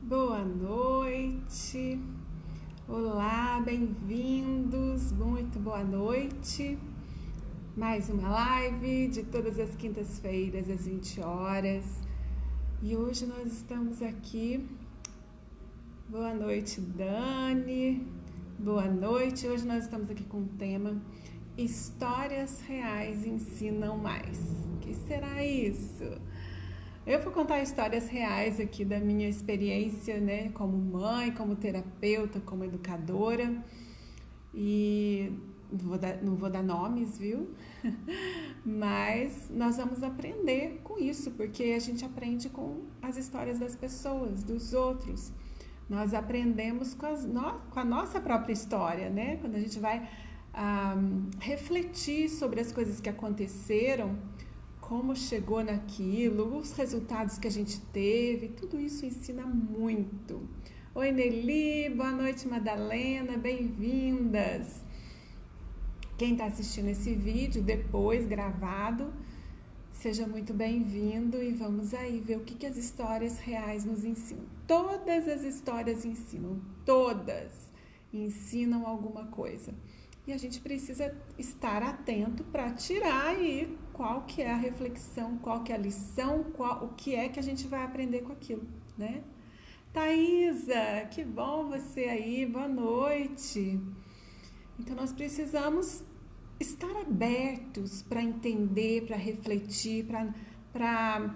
Boa noite, olá, bem-vindos, muito boa noite. Mais uma live de todas as quintas-feiras às 20 horas. E hoje nós estamos aqui. Boa noite, Dani. Boa noite. Hoje nós estamos aqui com o tema Histórias reais ensinam mais. O que será isso? Eu vou contar histórias reais aqui da minha experiência, né, como mãe, como terapeuta, como educadora. E não vou dar nomes, viu? Mas nós vamos aprender com isso, porque a gente aprende com as histórias das pessoas, dos outros. Nós aprendemos com a nossa própria história, né? Quando a gente vai refletir sobre as coisas que aconteceram, como chegou naquilo, os resultados que a gente teve, tudo isso ensina muito. Oi, Nelly, boa noite, Madalena, bem-vindas. Quem está assistindo esse vídeo depois, gravado, seja muito bem-vindo e vamos aí ver o que as histórias reais nos ensinam. Todas as histórias todas ensinam alguma coisa. E a gente precisa estar atento para tirar aí qual que é a reflexão, qual que é a lição, o que é que a gente vai aprender com aquilo, né? Thaisa, que bom você aí, boa noite. Então nós precisamos estar abertos para entender, para refletir, para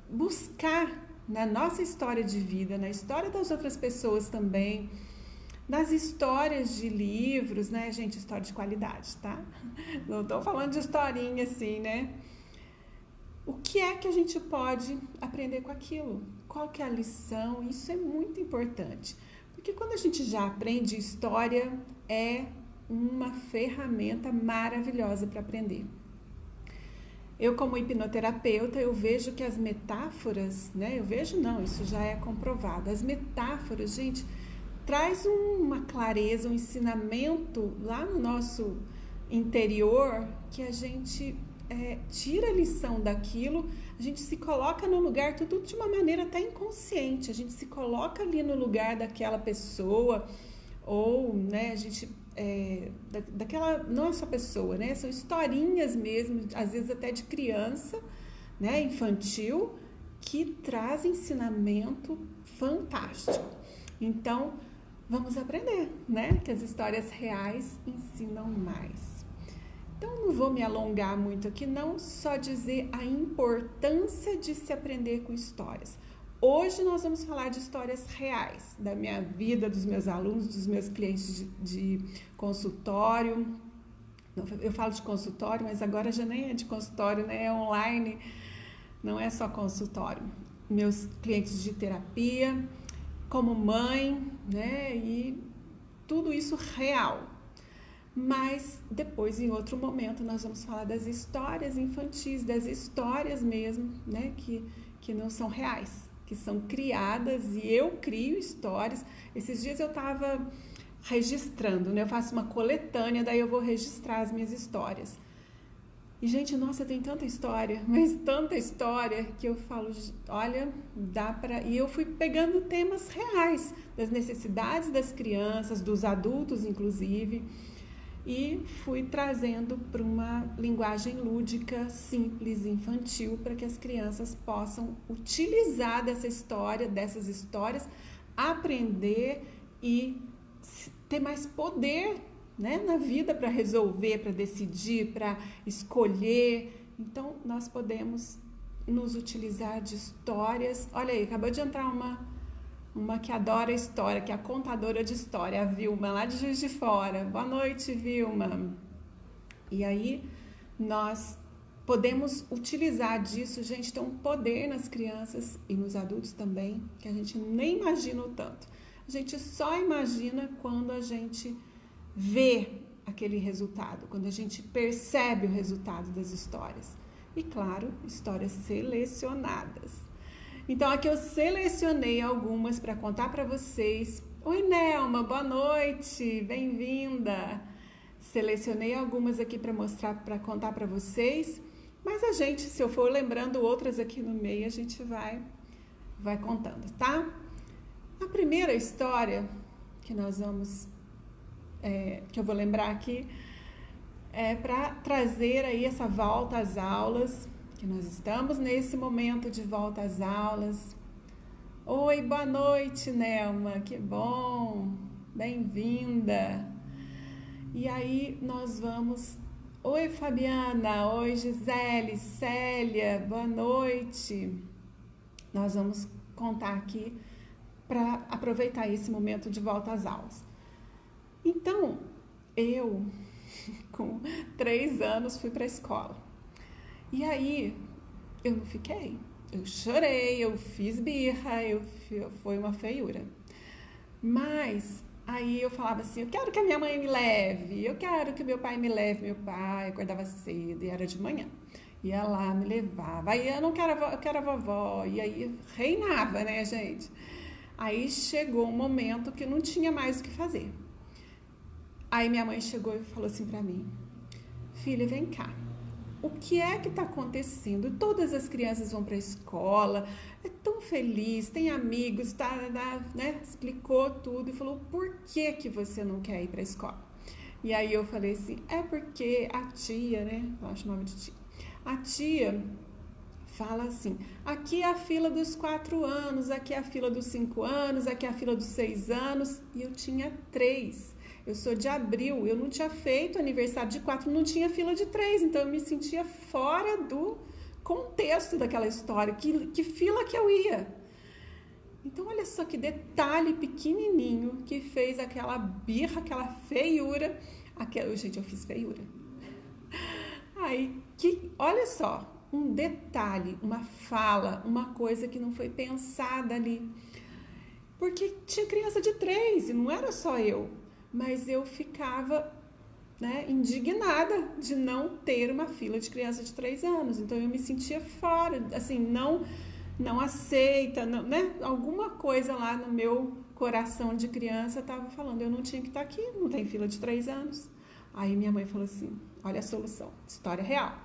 buscar na nossa história de vida, na história das outras pessoas também, nas histórias de livros, né, gente? História de qualidade, tá? Não tô falando de historinha assim, né? O que é que a gente pode aprender com aquilo? Qual que é a lição? Isso é muito importante. Porque quando a gente já aprende história, é uma ferramenta maravilhosa para aprender. Eu, como hipnoterapeuta, eu vejo que as metáforas, né? Eu vejo não, isso já é comprovado. As metáforas, gente, traz uma clareza, um ensinamento lá no nosso interior que a gente tira a lição daquilo, a gente se coloca no lugar, tudo de uma maneira até inconsciente, a gente se coloca ali no lugar daquela pessoa, ou, né, a gente, daquela, não é só pessoa, né, são historinhas mesmo, às vezes até de criança, né, infantil, que traz ensinamento fantástico. Então, vamos aprender, né? Que as histórias reais ensinam mais. Então, não vou me alongar muito aqui, não, só dizer a importância de se aprender com histórias. Hoje nós vamos falar de histórias reais, da minha vida, dos meus alunos, dos meus clientes de consultório. Eu falo de consultório, mas agora já nem é de consultório, né? É online, não é só consultório. Meus clientes de terapia, como mãe, né? E tudo isso real. Mas depois, em outro momento, nós vamos falar das histórias infantis, das histórias mesmo, né? Que não são reais, que são criadas, e eu crio histórias. Esses dias eu estava registrando, né? Eu faço uma coletânea, daí eu vou registrar as minhas histórias. E, gente, nossa, tem tanta história, mas tanta história que eu falo, olha, dá para... E eu fui pegando temas reais, das necessidades das crianças, dos adultos, inclusive, e fui trazendo para uma linguagem lúdica, simples, infantil, para que as crianças possam utilizar dessas histórias, aprender e ter mais poder, né, na vida, para resolver, para decidir, para escolher. Então, nós podemos nos utilizar de histórias. Olha aí, acabou de entrar uma que adora história, que é a contadora de história, a Vilma, lá de Juiz de Fora. Boa noite, Vilma. E aí, nós podemos utilizar disso, gente, tem um poder nas crianças e nos adultos também, que a gente nem imagina o tanto. A gente só imagina quando a gente vê aquele resultado, quando a gente percebe o resultado das histórias. E, claro, histórias selecionadas. Então, aqui eu selecionei algumas para contar para vocês. Oi, Nelma, boa noite, bem-vinda. Selecionei algumas aqui para mostrar, para contar para vocês. Mas a gente, se eu for lembrando outras aqui no meio, a gente vai vai contando, tá? A primeira história que nós vamos, que eu vou lembrar aqui, é para trazer aí essa volta às aulas, que nós estamos nesse momento de volta às aulas. Oi, boa noite, Nelma, que bom, bem-vinda. E aí nós vamos... Oi, Fabiana, oi, Gisele, Célia, boa noite. Nós vamos contar aqui para aproveitar esse momento de volta às aulas. Então, eu, com 3 anos, fui para a escola. E aí, eu não fiquei. Eu chorei, eu fiz birra, foi uma feiura. Mas aí eu falava assim, eu quero que a minha mãe me leve, eu quero que meu pai me leve. Meu pai acordava cedo e era de manhã. Ia lá, me levava. Aí eu não quero a vovó, eu quero a vovó. E aí reinava, né, gente? Aí chegou um momento que não tinha mais o que fazer. Aí minha mãe chegou e falou assim pra mim, filha, vem cá. O que é que está acontecendo? Todas as crianças vão para a escola, é tão feliz, tem amigos, né? Explicou tudo e falou, por que você não quer ir para a escola? E aí eu falei assim, é porque a tia, né? Eu acho o nome de tia. A tia fala assim, aqui é a fila dos 4 anos, aqui é a fila dos 5 anos, aqui é a fila dos 6 anos, e eu tinha 3. Eu sou de abril, eu não tinha feito aniversário de 4, não tinha fila de 3, então eu me sentia fora do contexto daquela história, que fila que eu ia. Então olha só que detalhe pequenininho que fez aquela birra, aquela feiura, gente, eu fiz feiura. Aí, olha só, um detalhe, uma fala, uma coisa que não foi pensada ali, porque tinha criança de 3 e não era só eu. Mas eu ficava, né, indignada de não ter uma fila de criança de 3 anos. Então eu me sentia fora, assim, não aceita, não, né? Alguma coisa lá no meu coração de criança estava falando, eu não tinha que estar aqui, não tem fila de 3 anos. Aí minha mãe falou assim, olha a solução, história real.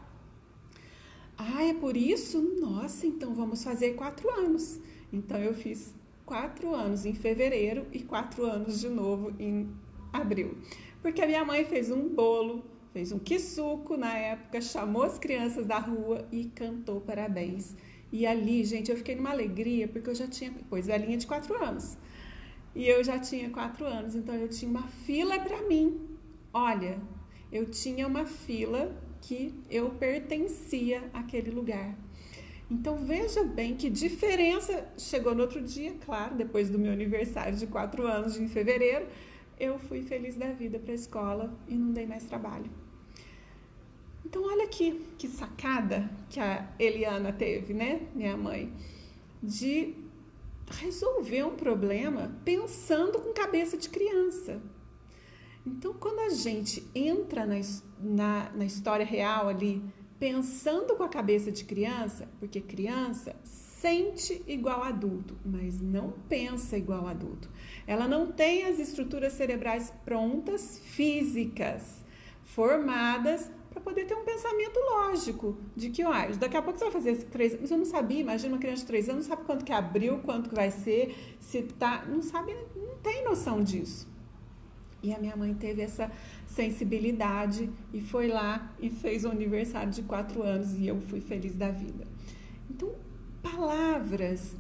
Ah, é por isso? Nossa, então vamos fazer 4 anos. Então eu fiz 4 anos em fevereiro e 4 anos de novo em abril, porque a minha mãe fez um bolo, fez um quissuco na época, chamou as crianças da rua e cantou parabéns. E ali, gente, eu fiquei numa alegria, porque eu já tinha, pois velhinha de 4 anos, e eu já tinha 4 anos, então eu tinha uma fila para mim. Olha, eu tinha uma fila que eu pertencia àquele lugar. Então veja bem que diferença. Chegou no outro dia, claro, depois do meu aniversário de 4 anos, em fevereiro, eu fui feliz da vida para a escola e não dei mais trabalho. Então olha aqui, que sacada que a Eliana teve, né, minha mãe, de resolver um problema pensando com cabeça de criança. Então quando a gente entra na história real ali, pensando com a cabeça de criança, porque criança sente igual adulto, mas não pensa igual adulto. Ela não tem as estruturas cerebrais prontas, físicas, formadas, para poder ter um pensamento lógico de que, daqui a pouco você vai fazer 3 anos. Mas eu não sabia, imagina uma criança de 3 anos, não sabe quanto que abriu, quanto que vai ser, se tá, não sabe, não tem noção disso. E a minha mãe teve essa sensibilidade e foi lá e fez o aniversário de 4 anos e eu fui feliz da vida. Então, palavras,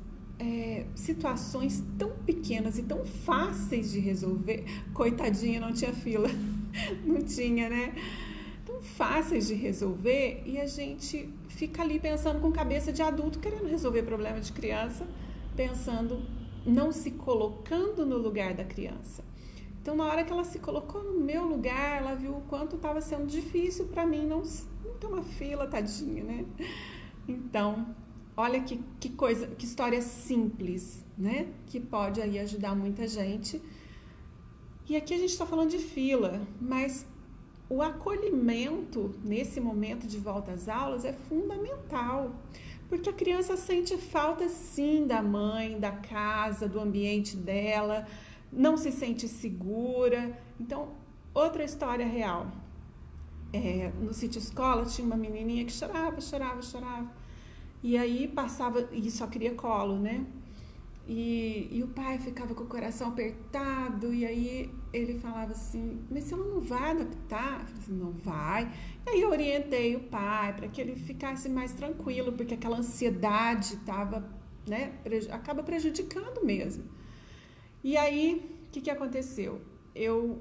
situações tão pequenas e tão fáceis de resolver. Coitadinha, não tinha fila. Não tinha, né? Tão fáceis de resolver e a gente fica ali pensando com cabeça de adulto, querendo resolver problema de criança, pensando, não se colocando no lugar da criança. Então, na hora que ela se colocou no meu lugar, ela viu o quanto estava sendo difícil para mim não ter uma fila, tadinha, né? Então, olha que coisa, que história simples, né? Que pode aí ajudar muita gente. E aqui a gente está falando de fila, mas o acolhimento nesse momento de volta às aulas é fundamental, porque a criança sente falta, sim, da mãe, da casa, do ambiente dela, não se sente segura. Então, outra história real. No sítio escola tinha uma menininha que chorava. E aí passava, e só queria colo, né? E o pai ficava com o coração apertado, e aí ele falava assim, mas se ela não vai adaptar? Eu falei assim, não vai. E aí eu orientei o pai para que ele ficasse mais tranquilo, porque aquela ansiedade estava, né, acaba prejudicando mesmo. E aí, o que aconteceu? Eu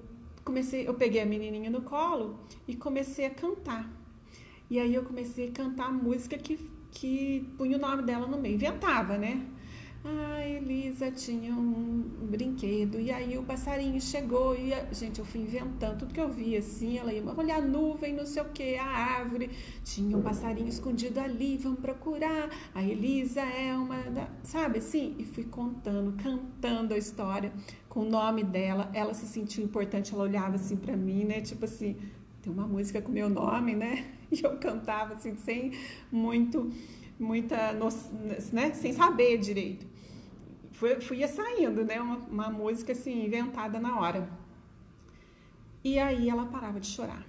peguei a menininha no colo e comecei a cantar. E aí eu comecei a cantar a música que punha o nome dela no meio, inventava, né? A Elisa tinha um brinquedo, e aí o passarinho chegou, gente, eu fui inventando tudo que eu via, assim, ela ia olhar a nuvem, não sei o que, a árvore, tinha um passarinho escondido ali, vamos procurar, a Elisa é sabe assim? E fui cantando a história com o nome dela, ela se sentiu importante, ela olhava assim pra mim, né, tipo assim, tem uma música com meu nome, né, e eu cantava assim, sem muita noção, né, sem saber direito. Ia saindo, né, uma música assim, inventada na hora. E aí ela parava de chorar.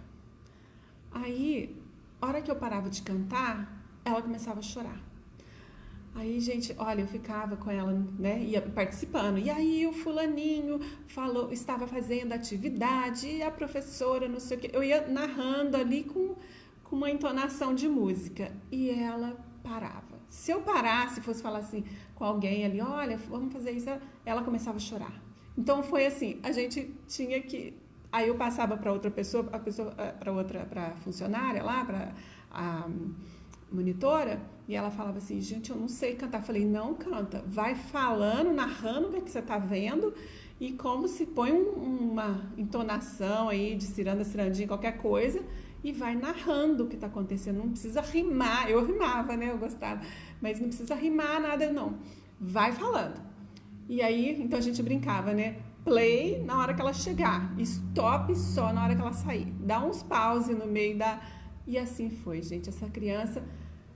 Aí, a hora que eu parava de cantar, ela começava a chorar. Aí, gente, olha, eu ficava com ela, né, ia participando. E aí o fulaninho estava fazendo atividade, e a professora, não sei o quê. Eu ia narrando ali com uma entonação de música. E ela parava. Se eu parasse, fosse falar assim com alguém ali, olha, vamos fazer isso, ela começava a chorar. Então foi assim, a gente tinha que... Aí eu passava para outra pessoa, para funcionária lá, para a monitora, e ela falava assim, gente, eu não sei cantar. Eu falei, não canta, vai falando, narrando o que você está vendo, e como se põe uma entonação aí de ciranda, cirandinha, qualquer coisa, e vai narrando o que está acontecendo. Não precisa rimar, eu rimava, né, eu gostava, mas não precisa rimar nada, não. Vai falando. E aí, então a gente brincava, né? Play na hora que ela chegar, stop só na hora que ela sair. Dá uns pause no meio da... E assim foi, gente. Essa criança,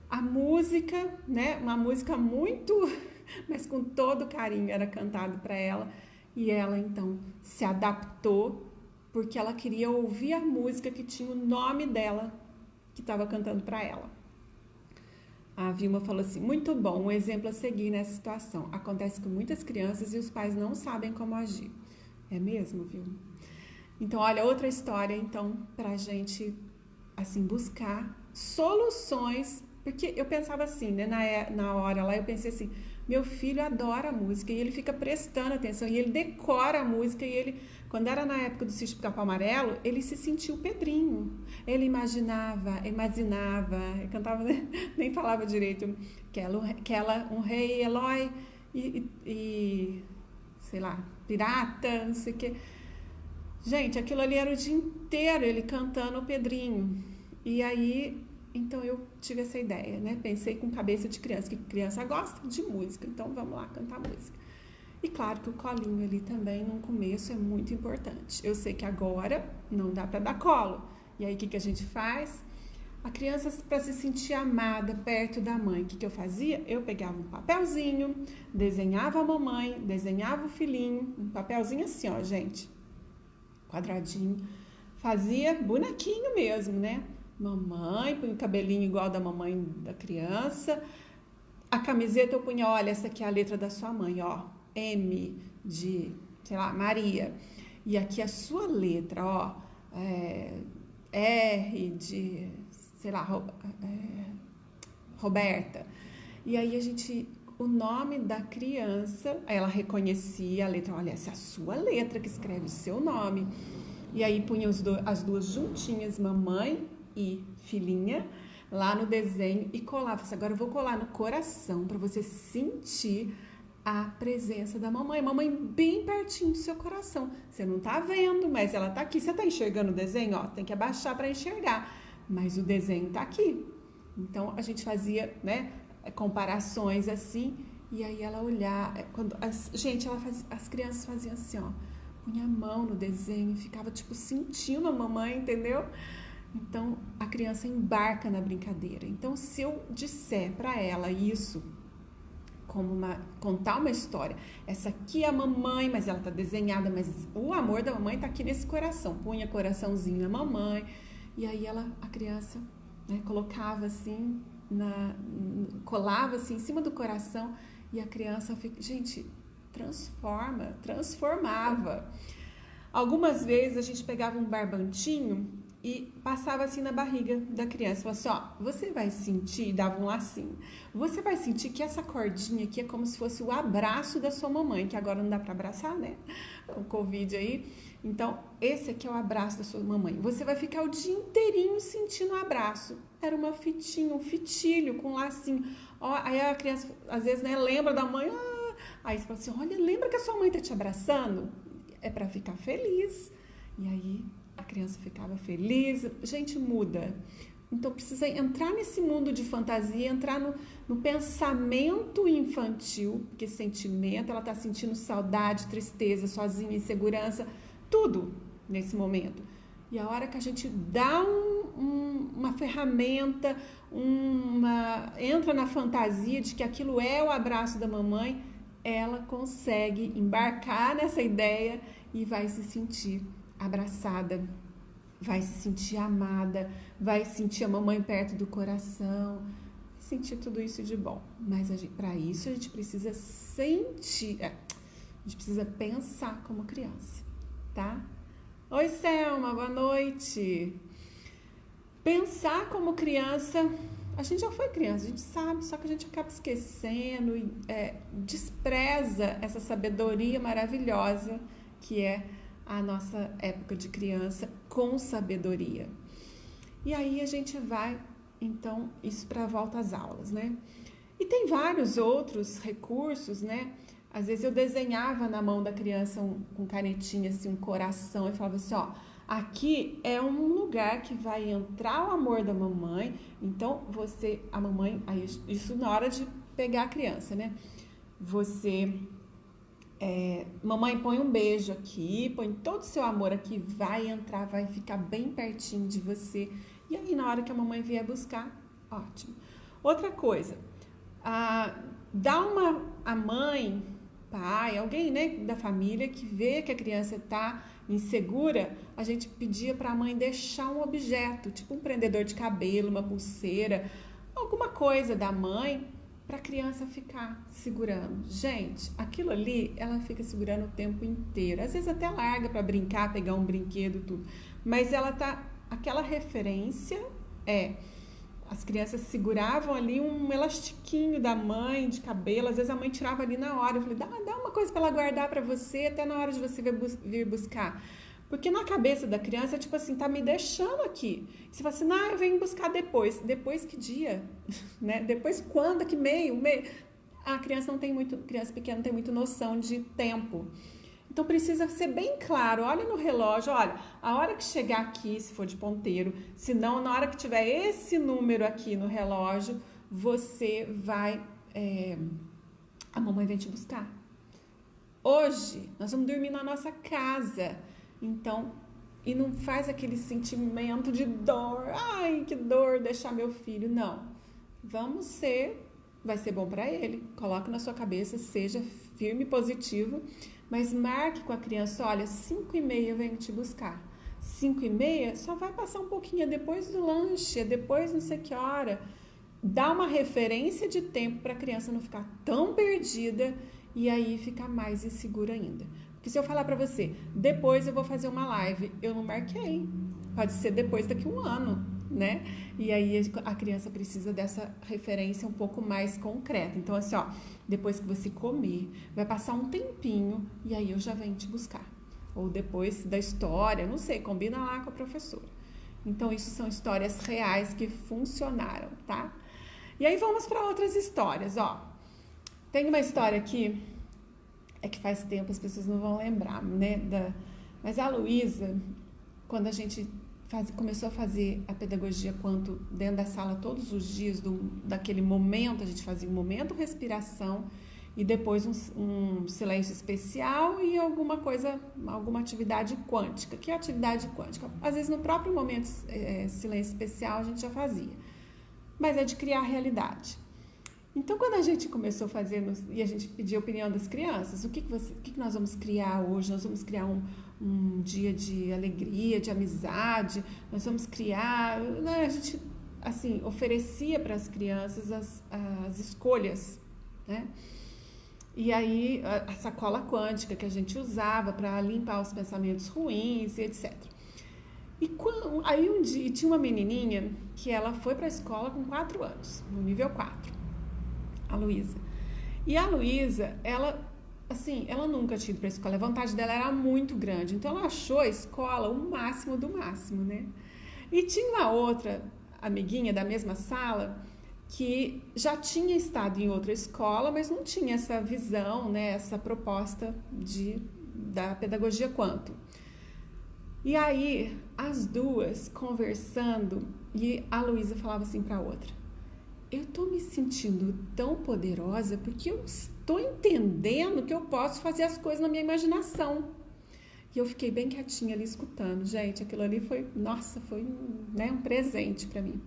a música, né? Uma música muito, mas com todo carinho era cantado para ela. E ela, então, se adaptou porque ela queria ouvir a música que tinha o nome dela, que estava cantando para ela. A Vilma falou assim, muito bom, um exemplo a seguir nessa situação. Acontece com muitas crianças e os pais não sabem como agir. É mesmo, Vilma? Então, olha, outra história, então, pra gente, assim, buscar soluções, porque eu pensava assim, né, na hora lá, eu pensei assim, meu filho adora música e ele fica prestando atenção e ele decora a música e ele, quando era na época do Sítio Pica-Pau Amarelo, ele se sentiu Pedrinho. Ele imaginava, eu cantava, nem falava direito, um rei Eloy e sei lá, pirata, não sei o quê. Gente, aquilo ali era o dia inteiro ele cantando o Pedrinho. E aí, então eu tive essa ideia, né? Pensei com cabeça de criança, que criança gosta de música, então vamos lá cantar música. E claro que o colinho ali também, no começo, é muito importante. Eu sei que agora não dá para dar colo. E aí, o que a gente faz? A criança, para se sentir amada perto da mãe, o que eu fazia? Eu pegava um papelzinho, desenhava a mamãe, desenhava o filhinho, um papelzinho assim, ó, gente, quadradinho. Fazia bonequinho mesmo, né? Mamãe, punha o cabelinho igual da mamãe da criança. A camiseta eu punha, olha, essa aqui é a letra da sua mãe, ó. M de, sei lá, Maria. E aqui a sua letra, ó. R de, sei lá, Roberta. E aí o nome da criança, ela reconhecia a letra, olha, essa é a sua letra que escreve o seu nome. E aí punha as duas juntinhas, mamãe e filhinha, lá no desenho e colava. Agora eu vou colar no coração para você sentir a presença da mamãe. Mamãe bem pertinho do seu coração. Você não tá vendo, mas ela tá aqui. Você tá enxergando o desenho? Ó, tem que abaixar para enxergar. Mas o desenho tá aqui. Então a gente fazia, né, comparações assim. E aí ela olhava. As crianças faziam assim, ó. Punha a mão no desenho, ficava tipo sentindo a mamãe, entendeu? Então a criança embarca na brincadeira. Então se eu disser para ela isso, contar uma história, essa aqui é a mamãe, mas ela tá desenhada, mas o amor da mamãe tá aqui nesse coração. Punha coraçãozinho na mamãe, e aí a criança, né, colocava assim, colava assim em cima do coração, E a criança fica, gente, transformava. Algumas vezes a gente pegava um barbantinho e passava assim na barriga da criança. Falava assim, ó, você vai sentir, dava um lacinho. Você vai sentir que essa cordinha aqui é como se fosse o abraço da sua mamãe, que agora não dá para abraçar, né? Com o Covid aí. Então, esse aqui é o abraço da sua mamãe. Você vai ficar o dia inteirinho sentindo o abraço. Era uma fitinha, um fitilho com um lacinho. Ó, aí a criança, às vezes, né, lembra da mãe. Aí você fala assim, olha, lembra que a sua mãe tá te abraçando? É para ficar feliz. E aí a criança ficava feliz. Gente, muda. Então precisa entrar nesse mundo de fantasia, entrar no pensamento infantil, porque sentimento, ela está sentindo saudade, tristeza, sozinha, insegurança, tudo nesse momento. E a hora que a gente dá uma ferramenta, entra na fantasia de que aquilo é o abraço da mamãe, ela consegue embarcar nessa ideia e vai se sentir abraçada, vai se sentir amada, vai sentir a mamãe perto do coração, sentir tudo isso de bom. Mas para isso a gente precisa sentir, a gente precisa pensar como criança, tá? Oi, Selma, boa noite. Pensar como criança, a gente já foi criança, a gente sabe, só que a gente acaba esquecendo e despreza essa sabedoria maravilhosa que é a nossa época de criança com sabedoria. E aí a gente vai, então, isso para a volta às aulas, né? E tem vários outros recursos, né? Às vezes eu desenhava na mão da criança com canetinha, assim, um coração, e falava assim, ó, aqui é um lugar que vai entrar o amor da mamãe, então a mamãe, aí isso na hora de pegar a criança, né? Mamãe põe um beijo aqui, põe todo o seu amor aqui, vai entrar, vai ficar bem pertinho de você. E aí na hora que a mamãe vier buscar, ótimo. Outra coisa, dá a mãe, pai, alguém, né, da família que vê que a criança está insegura, a gente pedia para a mãe deixar um objeto, tipo um prendedor de cabelo, uma pulseira, alguma coisa da mãe para a criança ficar segurando. Gente, aquilo ali, ela fica segurando o tempo inteiro. Às vezes até larga para brincar, pegar um brinquedo, tudo. Mas aquela referência as crianças seguravam ali um elastiquinho da mãe, de cabelo, às vezes a mãe tirava ali na hora. Eu falei, dá uma coisa para ela guardar para você, até na hora de você vir buscar. Porque na cabeça da criança, tipo assim, tá me deixando aqui. Você fala assim, eu venho buscar depois. Depois que dia? Né? Depois quando? Que meio? A criança pequena não tem muito noção de tempo. Então precisa ser bem claro, olha no relógio, olha, a hora que chegar aqui, se for de ponteiro, se não, na hora que tiver esse número aqui no relógio, você vai, a mamãe vem te buscar. Hoje, nós vamos dormir na nossa casa, então, e não faz aquele sentimento de dor, ai, que dor deixar meu filho, não. Vai ser bom para ele, coloque na sua cabeça, seja firme e positivo, mas marque com a criança, olha, 5h30 eu venho te buscar. 5h30 só vai passar um pouquinho, é depois do lanche, é depois não sei que hora. Dá uma referência de tempo para a criança não ficar tão perdida e aí ficar mais insegura ainda. Porque se eu falar para você, depois eu vou fazer uma live, eu não marquei. Pode ser depois, daqui a um ano, né? E aí a criança precisa dessa referência um pouco mais concreta. Então, assim, ó, depois que você comer, vai passar um tempinho e aí eu já venho te buscar. Ou depois da história, não sei, combina lá com a professora. Então, isso são histórias reais que funcionaram, tá? E aí vamos para outras histórias, ó. Tem uma história aqui, que faz tempo as pessoas não vão lembrar, né? Mas a Luísa, quando a gente começou a fazer a pedagogia quanto dentro da sala todos os dias, daquele momento, a gente fazia um momento respiração e depois um silêncio especial e alguma atividade quântica. Que é atividade quântica? Às vezes no próprio momento silêncio especial a gente já fazia, mas é de criar realidade. Então, quando a gente começou a fazer, e a gente pediu a opinião das crianças, o que nós vamos criar hoje? Nós vamos criar um dia de alegria, de amizade, nós vamos criar... Né? A gente, assim, oferecia para as crianças as escolhas, né? E aí, a sacola quântica que a gente usava para limpar os pensamentos ruins e etc. Aí um dia tinha uma menininha que ela foi para a escola com 4 anos, no nível 4, a Luísa. E a Luísa, ela nunca tinha ido para a escola, a vontade dela era muito grande, então ela achou a escola o máximo do máximo, né? E tinha uma outra amiguinha da mesma sala que já tinha estado em outra escola, mas não tinha essa visão, né, essa proposta da pedagogia quanto. E aí, as duas conversando, e a Luísa falava assim para a outra: eu tô me sentindo tão poderosa porque eu estou entendendo que eu posso fazer as coisas na minha imaginação. E eu fiquei bem quietinha ali escutando. Gente, aquilo ali foi, nossa, foi um presente para mim.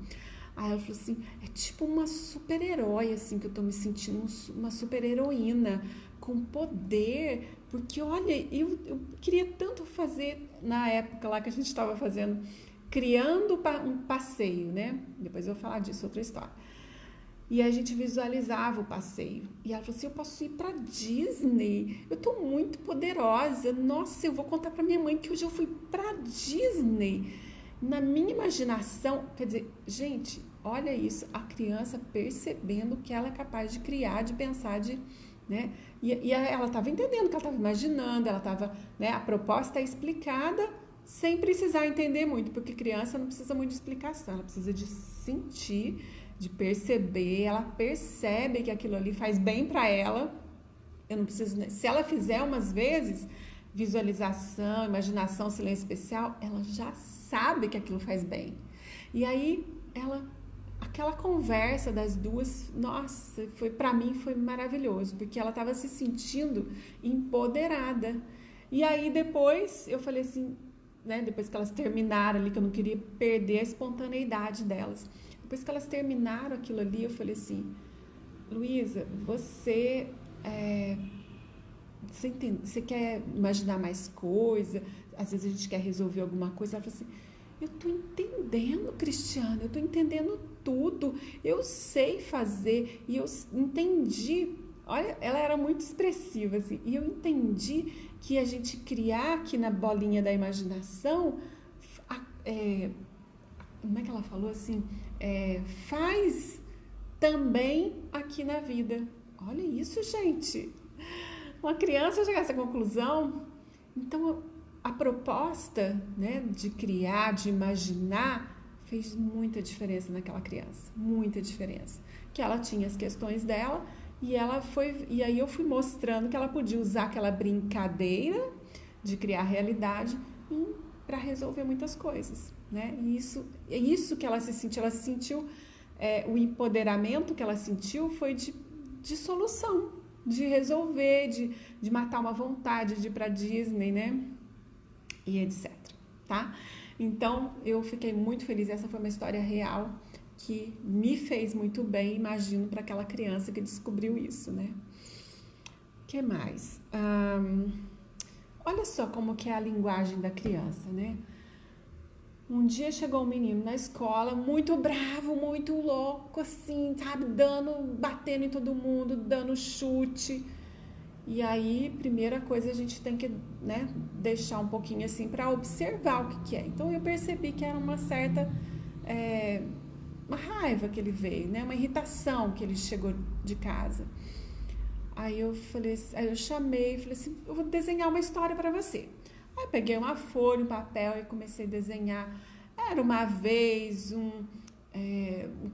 Aí ela falou assim: é tipo uma super-herói, assim, que eu tô me sentindo, uma super-heroína com poder, porque olha, eu queria tanto fazer, na época lá que a gente estava fazendo, criando um passeio, né? Depois eu vou falar disso, outra história. E a gente visualizava o passeio. E ela falou assim: eu posso ir pra Disney, eu tô muito poderosa, nossa, eu vou contar pra minha mãe que hoje eu fui pra Disney. Na minha imaginação, quer dizer, gente, olha isso, a criança percebendo que ela é capaz de criar, de pensar, né? E ela estava entendendo, que ela estava imaginando, ela estava, né? A proposta é explicada sem precisar entender muito, porque criança não precisa muito de explicação, ela precisa de sentir, de perceber, ela percebe que aquilo ali faz bem para ela. Eu não preciso, se ela fizer umas vezes visualização, imaginação, silêncio especial, ela já sabe que aquilo faz bem. E aí aquela conversa das duas, nossa, para mim foi maravilhoso, porque ela estava se sentindo empoderada. E aí depois eu falei assim, né, depois que elas terminaram ali, que eu não queria perder a espontaneidade delas. Depois que elas terminaram aquilo ali, eu falei assim: Luísa, você quer imaginar mais coisa? Às vezes a gente quer resolver alguma coisa. Ela falou assim: eu tô entendendo, Cristiana, eu tô entendendo tudo, eu sei fazer, e eu entendi. Olha, ela era muito expressiva, assim, e eu entendi que a gente criar aqui na bolinha da imaginação, como é que ela falou assim? Faz também aqui na vida. Olha isso, gente. Uma criança chegar a essa conclusão. Então, a proposta, né, de criar, de imaginar, fez muita diferença naquela criança. Muita diferença. Que ela tinha as questões dela e aí eu fui mostrando que ela podia usar aquela brincadeira de criar realidade para resolver muitas coisas, né? E isso que ela se sentiu, o empoderamento que ela sentiu foi de solução, de resolver, de matar uma vontade de ir para Disney, né? E etc, tá? Então, eu fiquei muito feliz, essa foi uma história real que me fez muito bem, imagino, para aquela criança que descobriu isso, né? O que mais? Olha só como que é a linguagem da criança, né? Um dia chegou um menino na escola, muito bravo, muito louco, assim, sabe? Batendo em todo mundo, dando chute. E aí, primeira coisa, a gente tem que, né, deixar um pouquinho assim para observar o que é. Então, eu percebi que era uma certa uma raiva que ele veio, né? Uma irritação que ele chegou de casa. Aí eu chamei e falei assim: eu vou desenhar uma história para você. Aí eu peguei uma folha, um papel e comecei a desenhar. Era uma vez um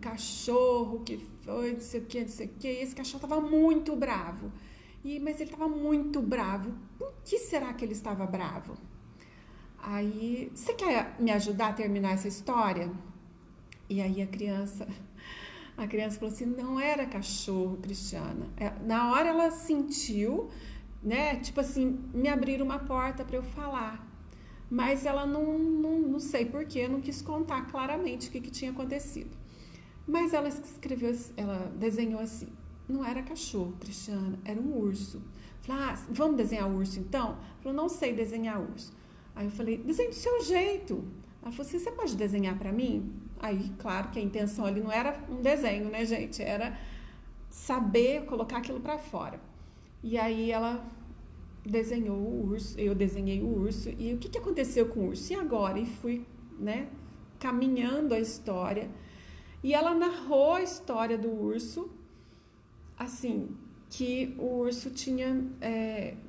cachorro que foi não sei o que, e esse cachorro estava muito bravo. Mas ele estava muito bravo. Por que será que ele estava bravo? Aí, você quer me ajudar a terminar essa história? E aí a criança falou assim: não era cachorro, Cristiana. Na hora ela sentiu, né, tipo assim, me abriram uma porta para eu falar. Mas ela não sei porquê, não quis contar claramente o que tinha acontecido. Mas ela desenhou assim: não era cachorro, Cristiana, era um urso. Falei: vamos desenhar o urso então? Ela falou: não sei desenhar urso. Aí eu falei: desenhe do seu jeito. Ela falou assim: você pode desenhar para mim? Aí, claro que a intenção ali não era um desenho, né, gente? Era saber colocar aquilo para fora. E aí ela desenhou o urso, eu desenhei o urso. E o que aconteceu com o urso? E agora? E fui, né, caminhando a história. E ela narrou a história do urso, assim, que o urso tinha,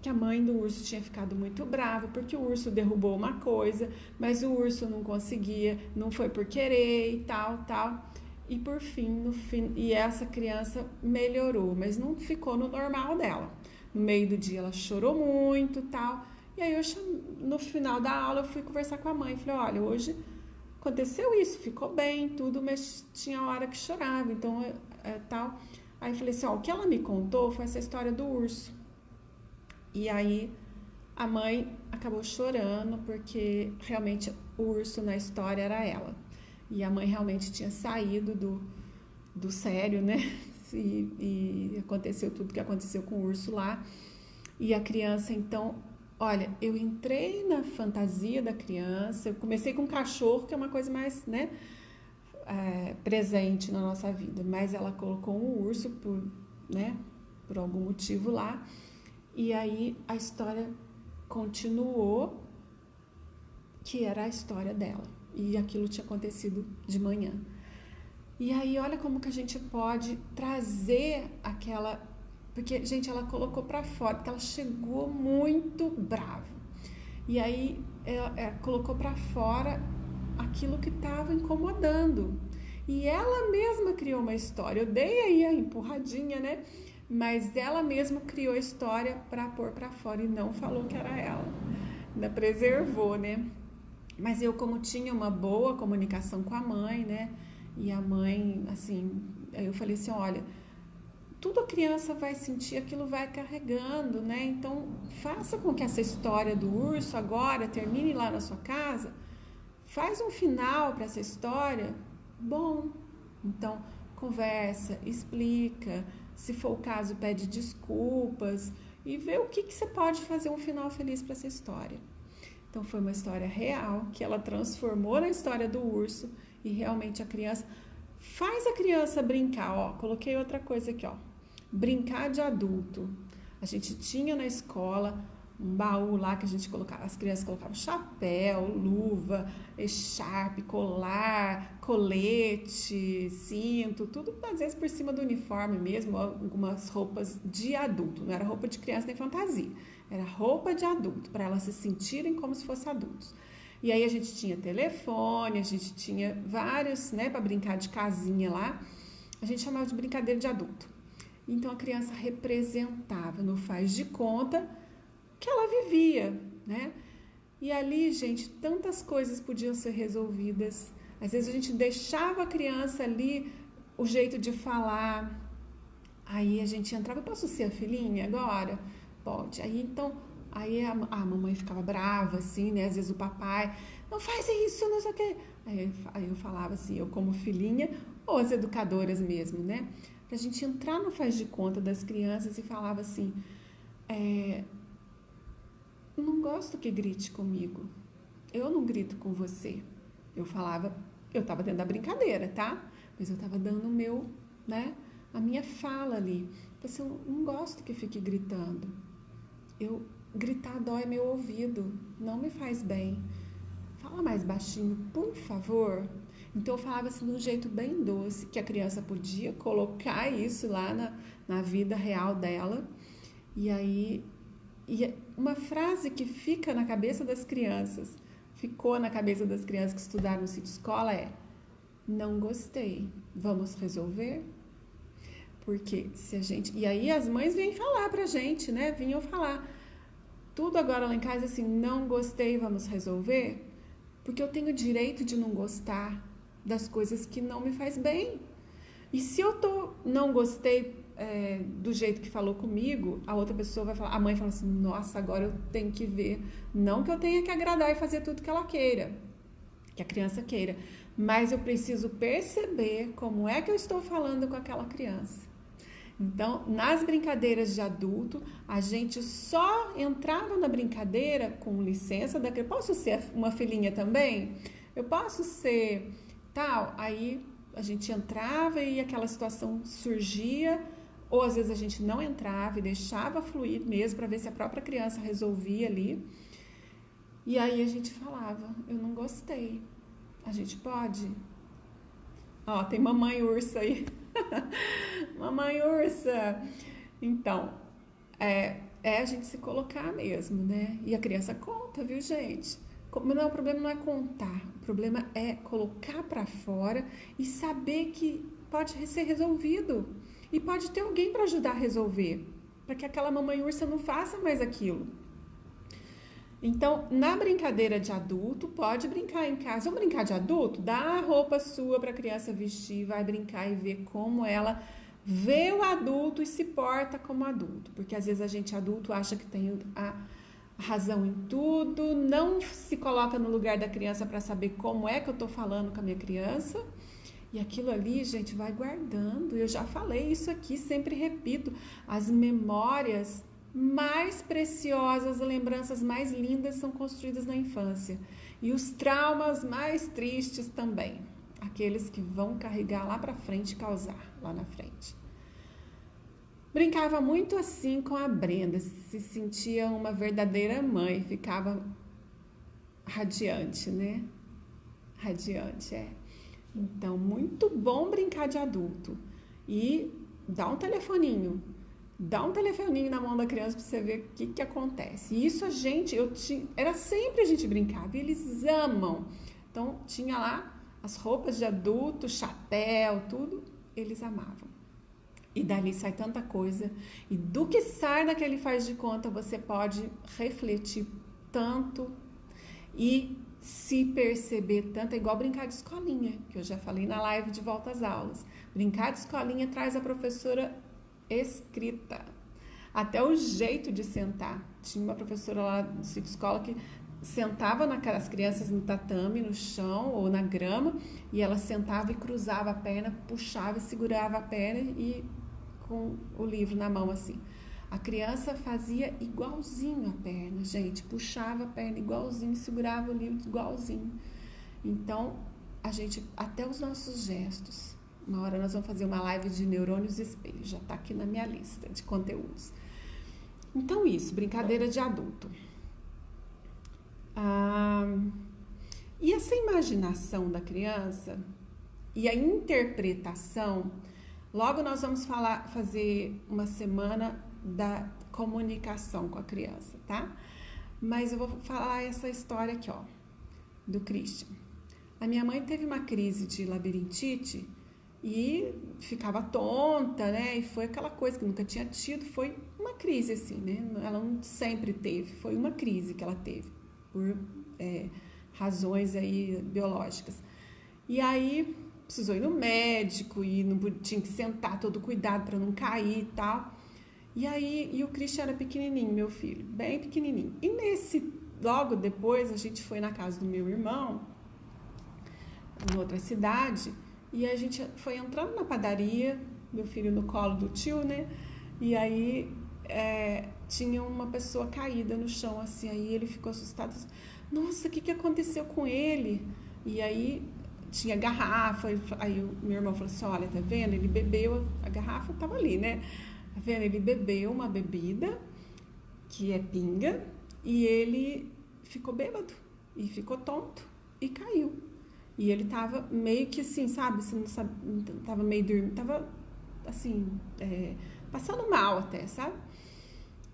que a mãe do urso tinha ficado muito brava, porque o urso derrubou uma coisa, mas o urso não conseguia, não foi por querer e tal, tal. E por fim, no fim, e essa criança melhorou, mas não ficou no normal dela. No meio do dia ela chorou muito, tal. E aí no final da aula eu fui conversar com a mãe, falei: "Olha, hoje aconteceu isso, ficou bem, tudo, mas tinha hora que chorava, então tal". Aí eu falei assim: "Ó, o que ela me contou foi essa história do urso". E aí a mãe acabou chorando porque realmente o urso na história era ela. E a mãe realmente tinha saído do sério, né? E aconteceu tudo que aconteceu com o urso lá. E a criança, então, olha, eu entrei na fantasia da criança, eu comecei com um cachorro, que é uma coisa mais, né, presente na nossa vida, mas ela colocou um urso por algum motivo lá, e aí a história continuou, que era a história dela, e aquilo tinha acontecido de manhã. E aí olha como que a gente pode trazer aquela... Porque, gente, ela colocou pra fora, porque ela chegou muito brava. E aí ela colocou pra fora aquilo que estava incomodando. E ela mesma criou uma história. Eu dei aí a empurradinha, né? Mas ela mesma criou a história para pôr para fora e não falou que era ela. Ainda preservou, né? Mas eu, como tinha uma boa comunicação com a mãe, né? E a mãe, assim, aí eu falei assim: olha, tudo a criança vai sentir, aquilo vai carregando, né? Então, faça com que essa história do urso agora termine lá na sua casa. Faz um final para essa história bom. Então, conversa, explica, se for o caso, pede desculpas e vê o que você pode fazer um final feliz para essa história. Então, foi uma história real que ela transformou na história do urso e realmente a criança... Faz a criança brincar, ó. Coloquei outra coisa aqui, ó. Brincar de adulto. A gente tinha na escola um baú lá que a gente colocava, as crianças colocavam chapéu, luva, echarpe, colar, colete, cinto, tudo às vezes por cima do uniforme mesmo, algumas roupas de adulto, não era roupa de criança nem fantasia, era roupa de adulto, para elas se sentirem como se fossem adultos. E aí a gente tinha telefone, a gente tinha vários, né, para brincar de casinha lá, a gente chamava de brincadeira de adulto. Então a criança representava no faz de conta que ela vivia, né? E ali, gente, tantas coisas podiam ser resolvidas. Às vezes a gente deixava a criança ali, o jeito de falar. Aí a gente entrava: posso ser a filhinha agora? Pode. Aí então, aí a mamãe ficava brava, assim, né? Às vezes o papai: não faz isso, não sei o quê. Aí eu falava assim, eu como filhinha, ou as educadoras mesmo, né? Pra gente entrar no faz de conta das crianças e falava assim: não gosto que grite comigo. Eu não grito com você. Eu falava, eu estava dentro da brincadeira, tá? Mas eu estava dando o meu, né? A minha fala ali. Então, assim, eu não gosto que fique gritando. Gritar dói meu ouvido, não me faz bem. Fala mais baixinho, por favor. Então eu falava assim de um jeito bem doce, que a criança podia colocar isso lá na vida real dela. E aí... E uma frase que fica na cabeça das crianças, ficou na cabeça das crianças que estudaram no sítio escola é: não gostei, vamos resolver? Porque se a gente... E aí as mães vêm falar pra gente, né? Vinham falar tudo agora lá em casa assim: não gostei, vamos resolver? Porque eu tenho o direito de não gostar das coisas que não me faz bem. E se eu não gostei do jeito que falou comigo, a outra pessoa vai falar, a mãe fala assim: nossa, agora eu tenho que ver, não que eu tenha que agradar e fazer tudo que ela queira, que a criança queira, mas eu preciso perceber como é que eu estou falando com aquela criança. Então, nas brincadeiras de adulto, a gente só entrava na brincadeira com licença da criança. Posso ser uma filhinha também? Eu posso ser tal? Aí a gente entrava e aquela situação surgia, ou às vezes a gente não entrava e deixava fluir mesmo para ver se a própria criança resolvia ali. E aí a gente falava, eu não gostei. A gente pode? Ó, tem mamãe ursa aí. Mamãe ursa. Então, é a gente se colocar mesmo, né? E a criança conta, viu, gente? Não, o problema não é contar, o problema é colocar para fora e saber que pode ser resolvido. E pode ter alguém para ajudar a resolver, para que aquela mamãe ursa não faça mais aquilo. Então, na brincadeira de adulto, pode brincar em casa. Vamos brincar de adulto? Dá a roupa sua para a criança vestir, vai brincar e ver como ela vê o adulto e se porta como adulto. Porque às vezes a gente adulto acha que tem a razão em tudo, não se coloca no lugar da criança para saber como é que eu estou falando com a minha criança. E aquilo ali, gente, vai guardando. Eu já falei isso aqui, sempre repito. As memórias mais preciosas, as lembranças mais lindas são construídas na infância. E os traumas mais tristes também. Aqueles que vão carregar lá para frente e causar lá na frente. Brincava muito assim com a Brenda, se sentia uma verdadeira mãe, ficava radiante, né? Radiante, é. Então, muito bom brincar de adulto. E dá um telefoninho na mão da criança para você ver o que acontece. E isso era sempre a gente brincava, e eles amam. Então, tinha lá as roupas de adulto, chapéu, tudo, eles amavam. E dali sai tanta coisa. E do que sai daquele faz de conta, você pode refletir tanto e se perceber tanto. É igual brincar de escolinha, que eu já falei na live de volta às aulas. Brincar de escolinha traz a professora escrita. Até o jeito de sentar. Tinha uma professora lá do sítio escola que sentava as crianças no tatame, no chão ou na grama, e ela sentava e cruzava a perna, puxava e segurava a perna e com o livro na mão assim. A criança fazia igualzinho a perna, gente, puxava a perna igualzinho, segurava o livro igualzinho. Então, até os nossos gestos. Uma hora nós vamos fazer uma live de neurônios e espelhos, já está aqui na minha lista de conteúdos. Então, isso, brincadeira de adulto. E essa imaginação da criança e a interpretação, logo nós vamos fazer uma semana da comunicação com a criança, tá? Mas eu vou falar essa história aqui, ó, do Christian. A minha mãe teve uma crise de labirintite e ficava tonta, né? E foi aquela coisa que nunca tinha tido, foi uma crise assim, né? Ela não sempre teve, foi uma crise que ela teve, por razões aí biológicas. E aí precisou ir no médico e não tinha que sentar, todo cuidado para não cair e tal. E o Christian era pequenininho, meu filho, bem pequenininho. E logo depois, a gente foi na casa do meu irmão, em outra cidade, e a gente foi entrando na padaria, meu filho no colo do tio, né? E aí tinha uma pessoa caída no chão, assim, aí ele ficou assustado. Nossa, o que aconteceu com ele? E aí tinha garrafa, aí o meu irmão falou assim, olha, tá vendo? Ele bebeu, a garrafa tava ali, né? Tá vendo? Ele bebeu uma bebida, que é pinga, e ele ficou bêbado, e ficou tonto, e caiu. E ele tava meio que assim, sabe? Você não sabe, tava meio dormindo, tava assim, passando mal até, sabe?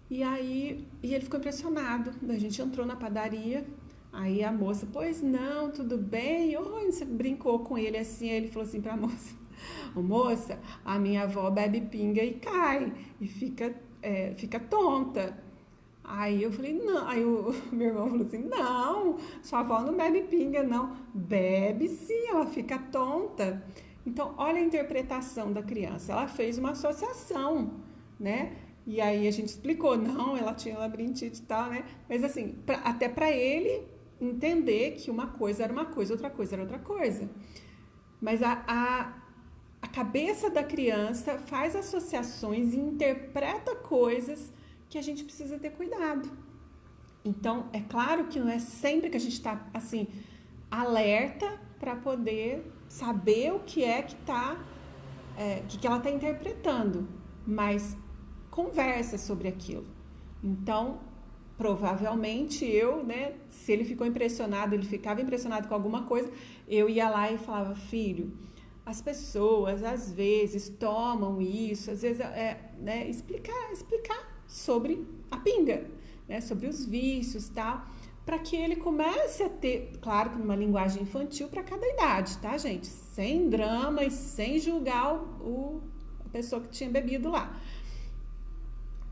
E aí, ele ficou impressionado. A gente entrou na padaria, aí a moça, pois não, tudo bem? Você brincou com ele assim, aí ele falou assim pra moça, moça, a minha avó bebe pinga e cai, e fica tonta. Aí eu falei, não, aí o meu irmão falou assim, não, sua avó não bebe pinga, não. Bebe sim, ela fica tonta. Então, olha a interpretação da criança, ela fez uma associação, né? E aí a gente explicou, não, ela tinha labirintite e tal, né? Mas assim, até para ele entender que uma coisa era uma coisa, outra coisa era outra coisa. Mas a cabeça da criança faz associações e interpreta coisas que a gente precisa ter cuidado. Então, é claro que não é sempre que a gente está, assim, alerta para poder saber o que é que ela está interpretando. mas conversa sobre aquilo. Então, provavelmente né, se ele ficou impressionado, ele ficava impressionado com alguma coisa, eu ia lá e falava, filho, as pessoas às vezes tomam isso, às vezes né, explicar sobre a pinga, né, sobre os vícios e tal, para que ele comece a ter, claro que numa linguagem infantil para cada idade, tá, gente? Sem drama e sem julgar a pessoa que tinha bebido lá.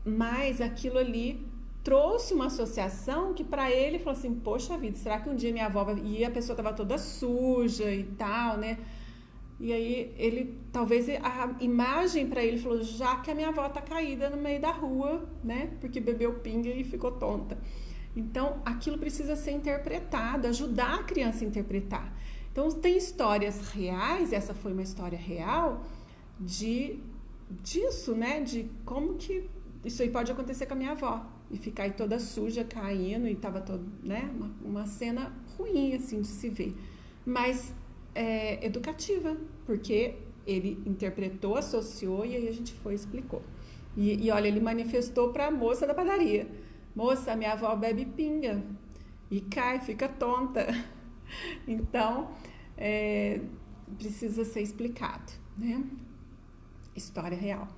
Mas aquilo ali trouxe uma associação que para ele falou assim, poxa vida, será que um dia minha avó vai... E a pessoa estava toda suja e tal, né? E aí ele, talvez a imagem para ele falou, já que a minha avó tá caída no meio da rua, né? Porque bebeu pinga e ficou tonta. Então, aquilo precisa ser interpretado, ajudar a criança a interpretar. Então, tem histórias reais, essa foi uma história real, disso, né? De como que isso aí pode acontecer com a minha avó. E ficar aí toda suja, caindo, e tava todo, né? Uma cena ruim, assim, de se ver. Mas educativa, porque ele interpretou, associou, e aí a gente foi e explicou. E olha, ele manifestou para a moça da padaria. Moça, minha avó bebe pinga e cai, fica tonta. Então, precisa ser explicado, né? História real.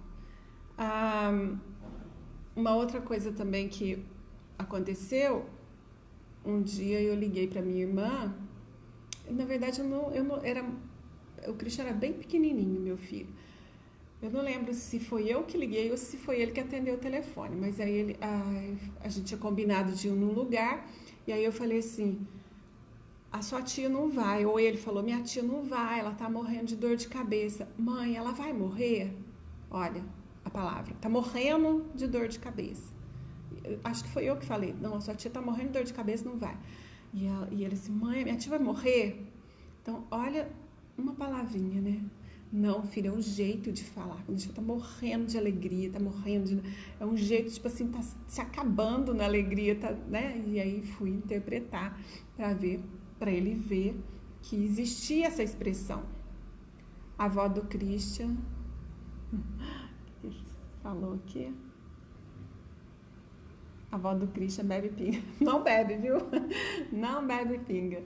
Uma outra coisa também que aconteceu, um dia eu liguei para minha irmã, na verdade o Christian era bem pequenininho, meu filho. Eu não lembro se foi eu que liguei ou se foi ele que atendeu o telefone, mas aí a gente tinha combinado de ir num lugar, e aí eu falei assim, a sua tia não vai, ou ele falou, minha tia não vai, ela tá morrendo de dor de cabeça. Mãe, ela vai morrer? Olha, a palavra, tá morrendo de dor de cabeça. Acho que foi eu que falei, não, a sua tia tá morrendo de dor de cabeça, não vai. E ele assim, mãe, minha tia vai morrer? Então, olha, uma palavrinha, né? Não, filha, é um jeito de falar. Quando a gente tá morrendo de alegria, tá morrendo de... É um jeito, tipo assim, tá se acabando na alegria, tá, né? E aí fui interpretar para ele ver que existia essa expressão. A avó do Christian falou que a avó do Christian bebe pinga. Não bebe, viu? Não bebe pinga.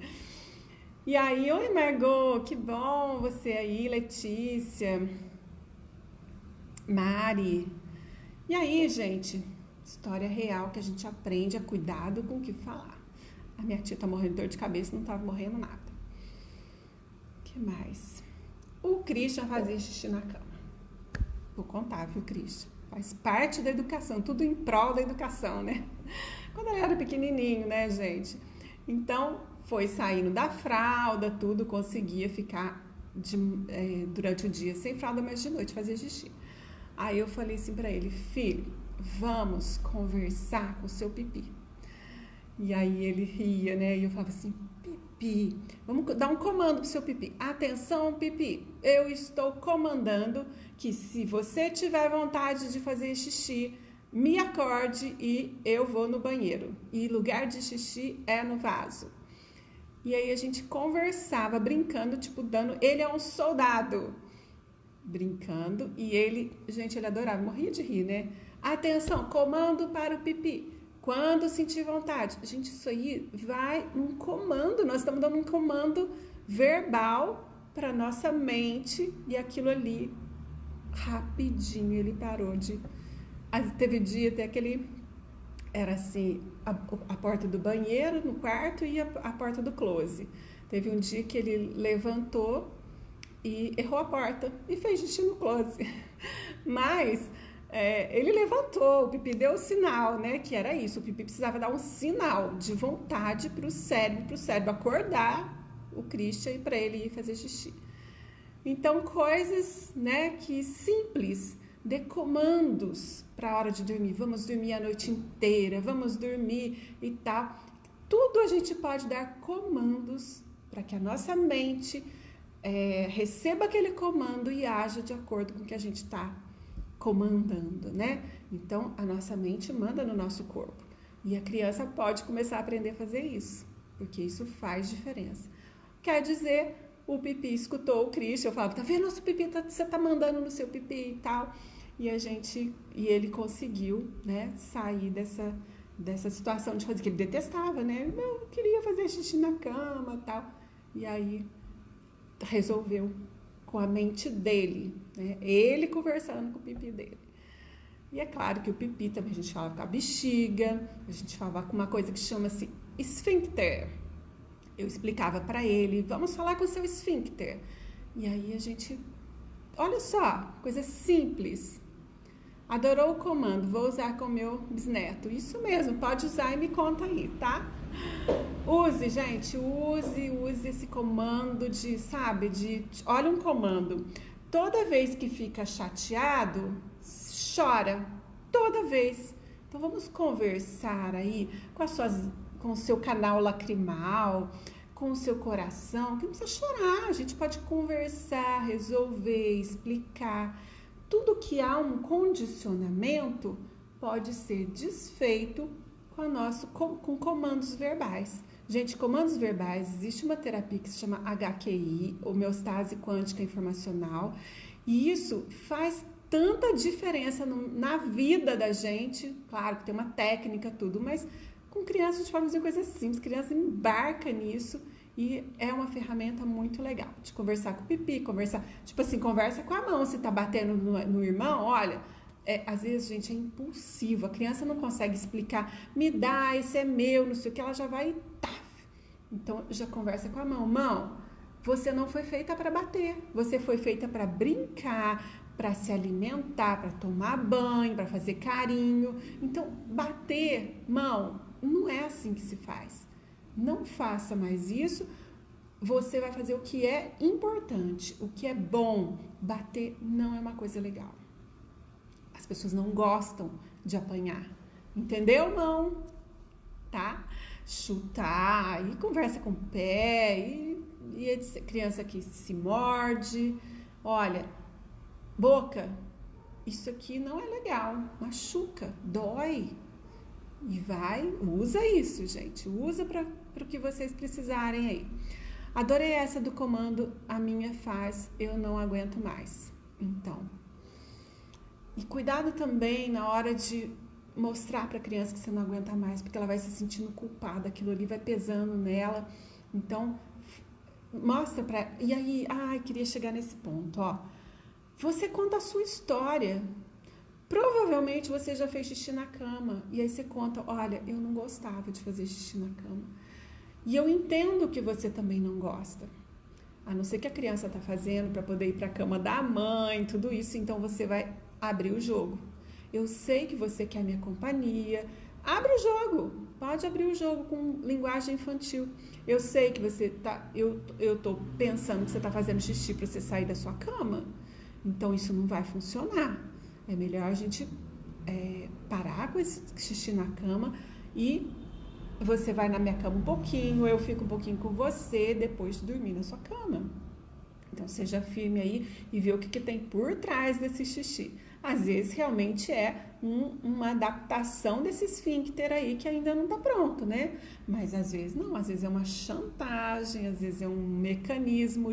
E aí, oi Margot, que bom você aí, Letícia, Mari. E aí, gente, história real que a gente aprende a cuidado com o que falar. A minha tia tá morrendo de dor de cabeça, não tava morrendo nada. O que mais? O Christian fazia xixi na cama. Vou contar, viu, Christian? Faz parte da educação, tudo em prol da educação, né? Quando ele era pequenininho, né, gente? Então, foi saindo da fralda, tudo, conseguia ficar durante o dia sem fralda, mas de noite fazia xixi. Aí eu falei assim pra ele, filho, vamos conversar com o seu pipi. E aí ele ria, né? E eu falava assim, pipi, vamos dar um comando pro seu pipi. Atenção, pipi, eu estou comandando que se você tiver vontade de fazer xixi, me acorde e eu vou no banheiro. E lugar de xixi é no vaso. E aí a gente conversava, brincando, tipo, ele é um soldado. Brincando, e ele, gente, ele adorava, morria de rir, né? Atenção, comando para o pipi. Quando sentir vontade. Gente, isso aí vai um comando, nós estamos dando um comando verbal para nossa mente, e aquilo ali, rapidinho, ele parou de... Teve dia até aquele... Era assim, a porta do banheiro no quarto e a porta do close. Teve um dia que ele levantou e errou a porta e fez xixi no close. Mas ele levantou, o pipi deu o sinal, né? Que era isso, o pipi precisava dar um sinal de vontade para o cérebro acordar o Christian e para ele ir fazer xixi. Então, coisas, né, que simples, de comandos para a hora de dormir. Vamos dormir a noite inteira, vamos dormir e tal. Tudo a gente pode dar comandos para que a nossa mente receba aquele comando e haja de acordo com o que a gente está comandando, né? Então, a nossa mente manda no nosso corpo. E a criança pode começar a aprender a fazer isso, porque isso faz diferença. Quer dizer, o pipi escutou o Christian, eu falava, tá vendo, nosso pipi, você tá mandando no seu pipi e tal. E ele conseguiu, né, sair dessa situação de fazer, que ele detestava, né? Eu queria fazer xixi na cama, tal. E aí resolveu com a mente dele, né? Ele conversando com o pipi dele. E é claro que o pipi também a gente falava com a bexiga, a gente falava com uma coisa que chama-se esfíncter. Eu explicava para ele, vamos falar com o seu esfíncter. E aí a gente, olha só, coisa simples. Adorou o comando, vou usar com o meu bisneto. Isso mesmo, pode usar e me conta aí, tá? Use, gente, use esse comando olha um comando. Toda vez que fica chateado, chora. Toda vez. Então vamos conversar aí com o seu canal lacrimal, com o seu coração, que não precisa chorar, a gente pode conversar, resolver, explicar. Tudo que há um condicionamento pode ser desfeito com comandos verbais. Gente, comandos verbais, existe uma terapia que se chama HQI, homeostase quântica informacional, e isso faz tanta diferença na vida da gente. Claro que tem uma técnica, tudo, mas com criança a gente pode fazer coisas simples, criança embarca nisso. E é uma ferramenta muito legal de conversar com o pipi, conversa com a mão, se tá batendo no irmão, olha, às vezes, gente, é impulsivo, a criança não consegue explicar, me dá, esse é meu, não sei o que, ela já vai, então já conversa com a mão, você não foi feita para bater, você foi feita para brincar, para se alimentar, para tomar banho, para fazer carinho, então bater, mão, não é assim que se faz. Não faça mais isso, você vai fazer o que é importante, o que é bom. Bater não é uma coisa legal. As pessoas não gostam de apanhar, entendeu, mão? Tá? Chutar, e conversa com o pé, e criança que se morde. Olha, boca, isso aqui não é legal, machuca, dói. E usa isso, gente, usa para o que vocês precisarem aí. Adorei essa do comando, a minha faz, eu não aguento mais. Então, e cuidado também na hora de mostrar para a criança que você não aguenta mais, porque ela vai se sentindo culpada, aquilo ali vai pesando nela. Então, mostra para... E aí, queria chegar nesse ponto, ó. Você conta a sua história. Provavelmente você já fez xixi na cama. E aí você conta, olha, eu não gostava de fazer xixi na cama. E eu entendo que você também não gosta. A não ser que a criança tá fazendo para poder ir para a cama da mãe, tudo isso. Então você vai abrir o jogo. Eu sei que você quer minha companhia. Abre o jogo. Pode abrir o jogo com linguagem infantil. Eu sei que você tá... Eu tô pensando que você tá fazendo xixi para você sair da sua cama. Então isso não vai funcionar. É melhor a gente parar com esse xixi na cama e você vai na minha cama um pouquinho, eu fico um pouquinho com você, depois de dormir na sua cama. Então, seja firme aí e vê o que tem por trás desse xixi. Às vezes, realmente é uma adaptação desse esfíncter aí que ainda não está pronto, né? Mas, às vezes, não. Às vezes, é uma chantagem, às vezes, é um mecanismo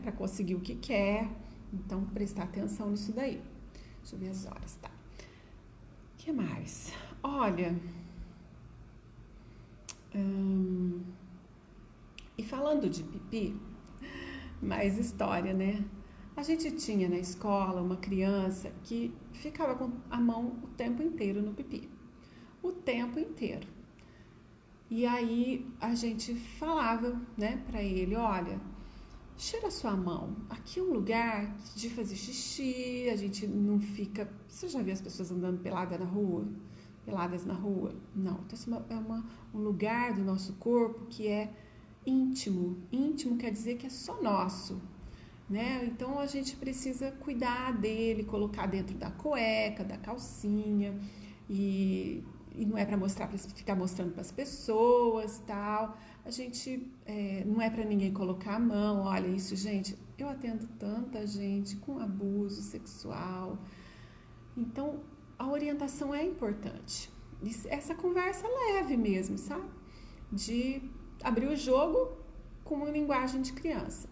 para conseguir o que quer. Então, prestar atenção nisso daí. Deixa eu ver as horas, tá? O que mais? Olha... E falando de pipi, mais história, né? A gente tinha na escola uma criança que ficava com a mão o tempo inteiro no pipi. O tempo inteiro. E aí a gente falava, né, pra ele, olha... Cheira a sua mão. Aqui é um lugar de fazer xixi, a gente não fica... Você já viu as pessoas andando peladas na rua? Não. Então, isso é um lugar do nosso corpo que é íntimo. Íntimo quer dizer que é só nosso, né? Então, a gente precisa cuidar dele, colocar dentro da cueca, da calcinha, e não é para ficar mostrando para as pessoas, tal. A gente não é para ninguém colocar a mão. Olha isso, gente, eu atendo tanta gente com abuso sexual. Então, a orientação é importante. Essa conversa leve mesmo, sabe? De abrir o jogo com uma linguagem de criança.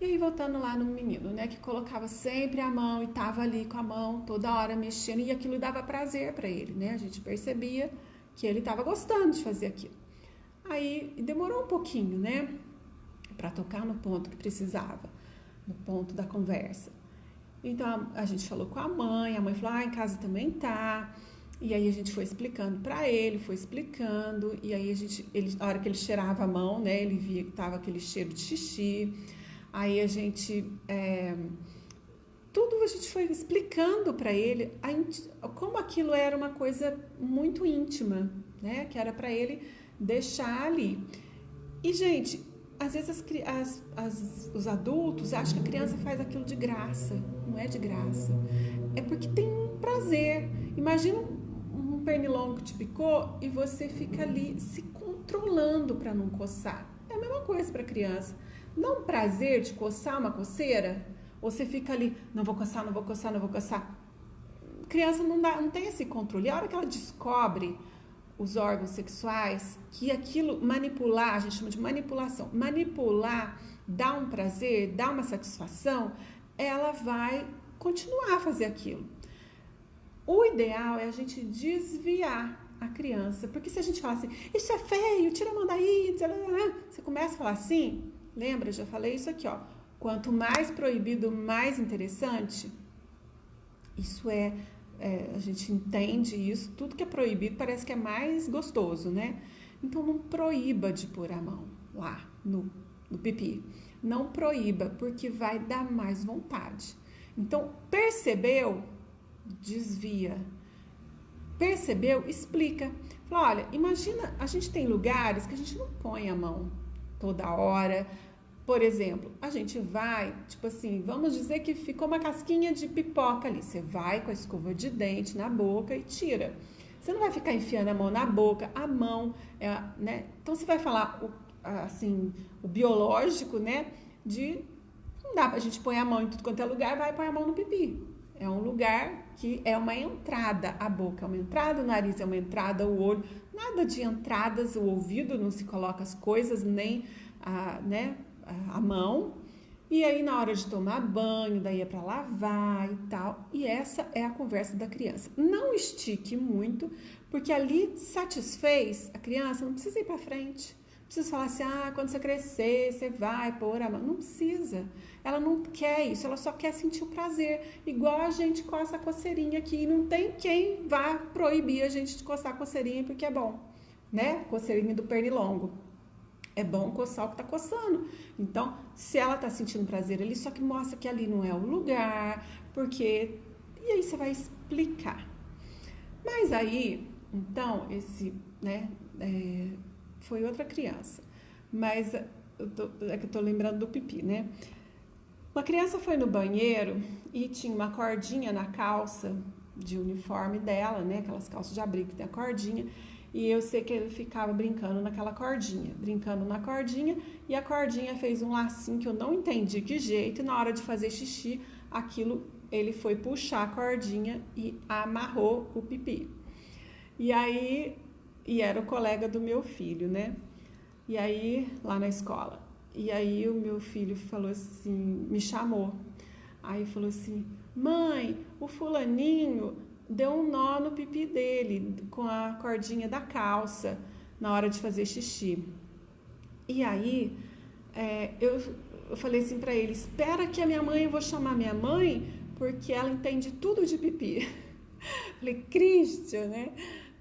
E aí, voltando lá no menino, né, que colocava sempre a mão e tava ali com a mão toda hora mexendo, e aquilo dava prazer para ele, né? A gente percebia que ele estava gostando de fazer aquilo. Aí demorou um pouquinho, né, para tocar no ponto que precisava, no ponto da conversa. Então a gente falou com a mãe falou: "Ah, em casa também tá". E aí a gente foi explicando para ele, foi explicando, e aí a hora que ele cheirava a mão, né, ele via que tava aquele cheiro de xixi. Aí a gente tudo a gente foi explicando para ele como aquilo era uma coisa muito íntima, né, que era para ele deixar ali. E, gente, às vezes os adultos acham que a criança faz aquilo de graça. Não é de graça. É porque tem um prazer. Imagina um pernilongo que te picou e você fica ali se controlando para não coçar. É a mesma coisa para a criança. Dá um prazer de coçar uma coceira? Ou você fica ali, não vou coçar, não vou coçar, não vou coçar. A criança não tem esse controle. E a hora que ela descobre os órgãos sexuais, que aquilo manipular, a gente chama de manipulação, manipular dá um prazer, dá uma satisfação, ela vai continuar a fazer aquilo. O ideal é a gente desviar a criança, porque se a gente falar assim, isso é feio, tira a mão daí, você começa a falar assim, lembra, já falei isso aqui, ó, quanto mais proibido, mais interessante. Isso a gente entende isso, tudo que é proibido parece que é mais gostoso, né? Então não proíba de pôr a mão lá no pipi. Não proíba, porque vai dar mais vontade. Então, percebeu? Desvia. Percebeu? Explica. Fala, olha, imagina, a gente tem lugares que a gente não põe a mão toda hora. Por exemplo, a gente vai, tipo assim, vamos dizer que ficou uma casquinha de pipoca ali. Você vai com a escova de dente na boca e tira. Você não vai ficar enfiando a mão na boca, a mão, né? Então você vai falar, assim, o biológico, né? Não dá pra gente pôr a mão em tudo quanto é lugar, vai pôr a mão no pipi. É um lugar que é uma entrada, a boca é uma entrada, o nariz é uma entrada, o olho, nada de entradas, o ouvido não se coloca as coisas, nem né? A mão, e aí na hora de tomar banho, daí é para lavar e tal, e essa é a conversa da criança. Não estique muito, porque ali satisfez a criança, não precisa ir para frente, não precisa falar assim, quando você crescer, você vai pôr a mão, não precisa, ela não quer isso, ela só quer sentir o prazer, igual a gente coça a coceirinha aqui, e não tem quem vá proibir a gente de coçar a coceirinha, porque é bom, né, coceirinha do pernilongo. É bom coçar o que tá coçando. Então, se ela tá sentindo prazer ali, só que mostra que ali não é o lugar, porque... E aí você vai explicar. Mas aí, então, né, foi outra criança. Mas é que eu tô lembrando do pipi, né? Uma criança foi no banheiro e tinha uma cordinha na calça de uniforme dela, né? Aquelas calças de abrigo que tem a cordinha. E eu sei que ele ficava brincando naquela cordinha, brincando na cordinha, e a cordinha fez um lacinho que eu não entendi que jeito, e na hora de fazer xixi, ele foi puxar a cordinha e amarrou o pipi. E aí, era o colega do meu filho, né? E aí, lá na escola. E aí o meu filho falou assim, me chamou. Aí falou assim, mãe, o fulaninho deu um nó no pipi dele com a cordinha da calça na hora de fazer xixi. E aí eu falei assim para ele, espera que eu vou chamar minha mãe, porque ela entende tudo de pipi. Falei, Christian, né?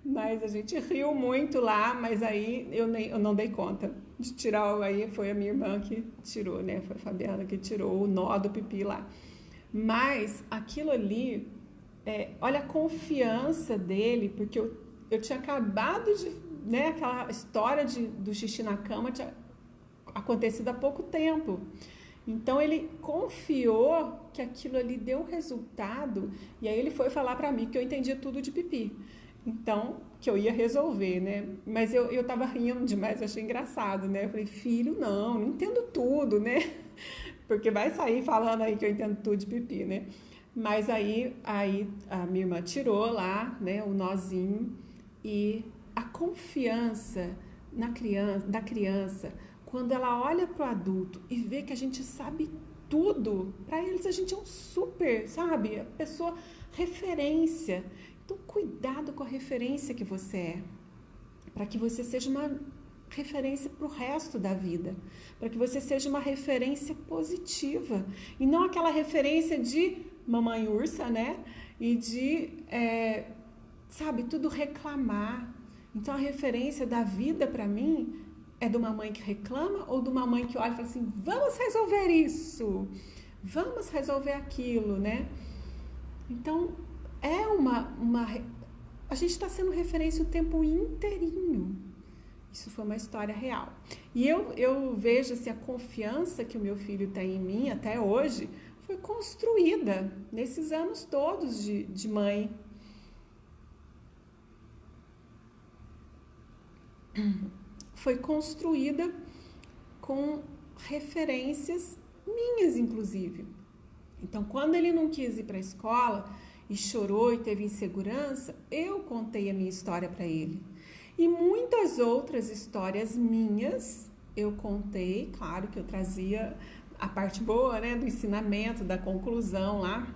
Mas a gente riu muito lá, mas aí eu não dei conta de tirar, aí foi a minha irmã que tirou, né? Foi a Fabiana que tirou o nó do pipi lá. Mas aquilo ali, olha a confiança dele, porque eu tinha acabado de, né, aquela história do xixi na cama tinha acontecido há pouco tempo. Então ele confiou que aquilo ali deu resultado, e aí ele foi falar pra mim que eu entendia tudo de pipi. Então, que eu ia resolver, né? Mas eu tava rindo demais, eu achei engraçado, né? Eu falei, filho, não entendo tudo, né? Porque vai sair falando aí que eu entendo tudo de pipi, né? Mas aí a minha irmã tirou lá, né, o nozinho, e a confiança da criança, quando ela olha para o adulto e vê que a gente sabe tudo. Para eles a gente é um super, sabe? A pessoa referência. Então, cuidado com a referência que você é, para que você seja uma referência para o resto da vida, para que você seja uma referência positiva e não aquela referência de mamãe ursa, né? E de, sabe, tudo reclamar. Então, a referência da vida para mim é de uma mãe que reclama ou de uma mãe que olha e fala assim, vamos resolver isso, vamos resolver aquilo, né? Então, a gente está sendo referência o tempo inteirinho. Isso foi uma história real. E eu vejo assim, a confiança que o meu filho tem em mim até hoje foi construída nesses anos todos de mãe. Foi construída com referências minhas, inclusive. Então, quando ele não quis ir para a escola e chorou e teve insegurança, eu contei a minha história para ele. E muitas outras histórias minhas eu contei, claro que eu trazia a parte boa, né, do ensinamento, da conclusão lá.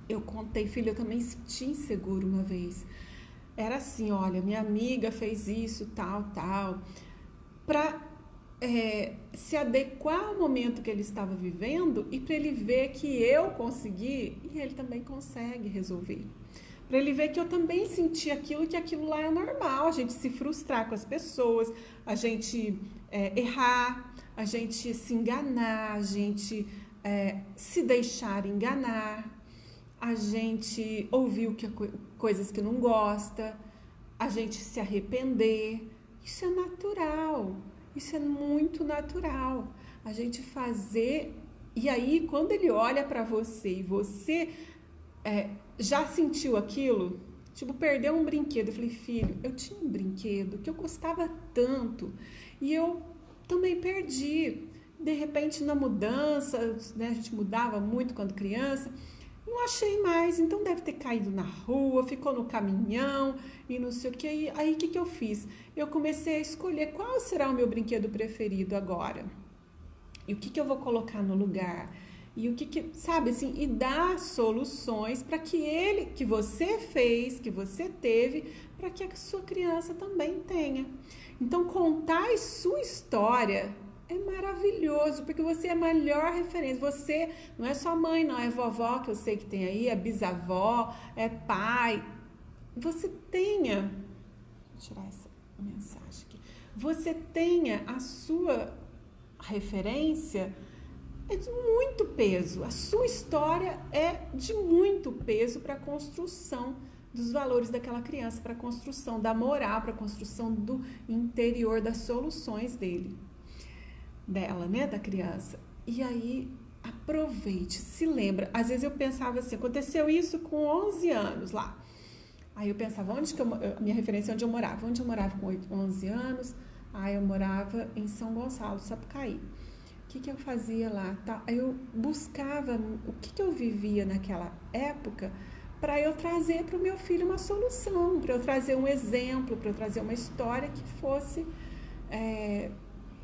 Eu contei, filho, eu também senti inseguro uma vez. Era assim, olha, minha amiga fez isso, tal, para se adequar ao momento que ele estava vivendo e para ele ver que eu consegui e ele também consegue resolver. Para ele ver que eu também senti aquilo, que aquilo lá é normal, a gente se frustrar com as pessoas, a gente errar, a gente se enganar, a gente se deixar enganar, a gente ouvir coisas que não gosta, a gente se arrepender. Isso é natural, isso é muito natural. A gente fazer... E aí, quando ele olha para você e você já sentiu aquilo, tipo, perdeu um brinquedo. Eu falei, filho, eu tinha um brinquedo que eu gostava tanto e eu também perdi. De repente, na mudança, né, a gente mudava muito quando criança, não achei mais, então deve ter caído na rua, ficou no caminhão e não sei o que. Aí, o que eu fiz? Eu comecei a escolher qual será o meu brinquedo preferido agora. E o que eu vou colocar no lugar? E o que sabe assim, e dar soluções para que você fez, que você teve, para que a sua criança também tenha. Então, contar a sua história é maravilhoso, porque você é a melhor referência. Você não é só mãe, não, é vovó, que eu sei que tem aí, é bisavó, é pai. Você tenha, vou tirar essa mensagem aqui, você tenha a sua referência, é de muito peso. A sua história é de muito peso para a construção dos valores daquela criança, para a construção da moral, para a construção do interior, das soluções dela, né, da criança. E aí, aproveite, se lembra. Às vezes eu pensava assim, aconteceu isso com 11 anos lá. Aí eu pensava, a minha referência é onde eu morava. Onde eu morava com 11 anos? Aí eu morava em São Gonçalo, Sapucaí. O que eu fazia lá? Tá? Aí eu buscava o que eu vivia naquela época para eu trazer para o meu filho uma solução, para eu trazer um exemplo, para eu trazer uma história que fosse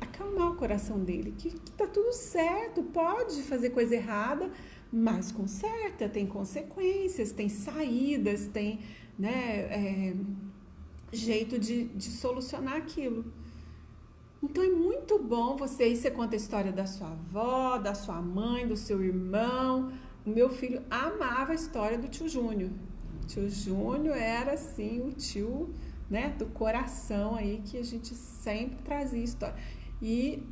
acalmar o coração dele, que tá tudo certo, pode fazer coisa errada, mas conserta, tem consequências, tem saídas, tem, né, jeito de solucionar aquilo. Então é muito bom você conta a história da sua avó, da sua mãe, do seu irmão. O meu filho amava a história do tio Júnior. O tio Júnior era assim o tio, né, do coração aí, que a gente sempre trazia história. E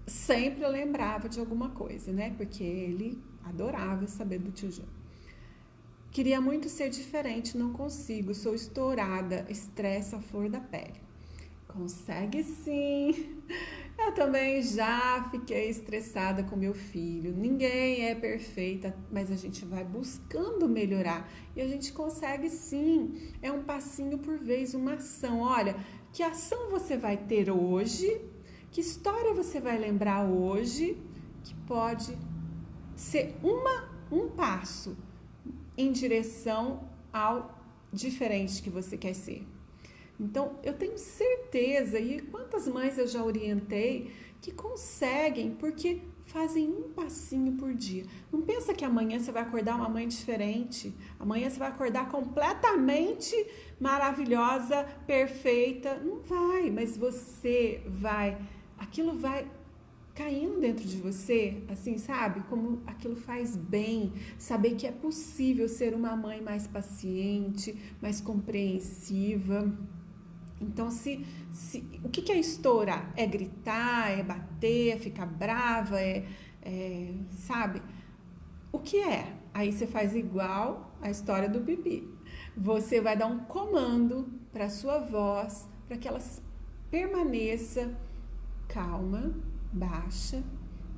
sempre lembrava de alguma coisa, né? Porque ele adorava saber do tio Júnior. Queria muito ser diferente, não consigo, sou estourada, estresse à flor da pele. Consegue sim. Eu também já fiquei estressada com meu filho. Ninguém é perfeita, mas a gente vai buscando melhorar. E a gente consegue sim. É um passinho por vez, uma ação. Olha, que ação você vai ter hoje? Que história você vai lembrar hoje? Que pode ser um passo em direção ao diferente que você quer ser. Então, eu tenho certeza, e quantas mães eu já orientei, que conseguem, porque fazem um passinho por dia. Não pensa que amanhã você vai acordar uma mãe diferente. Amanhã você vai acordar completamente maravilhosa, perfeita. Não vai, mas você vai. Aquilo vai caindo dentro de você, assim, sabe? Como aquilo faz bem. Saber que é possível ser uma mãe mais paciente, mais compreensiva. Então, o que é estourar? É gritar, é bater, é ficar brava, sabe? O que é? Aí você faz igual a história do Bibi. Você vai dar um comando para sua voz, para que ela permaneça calma, baixa.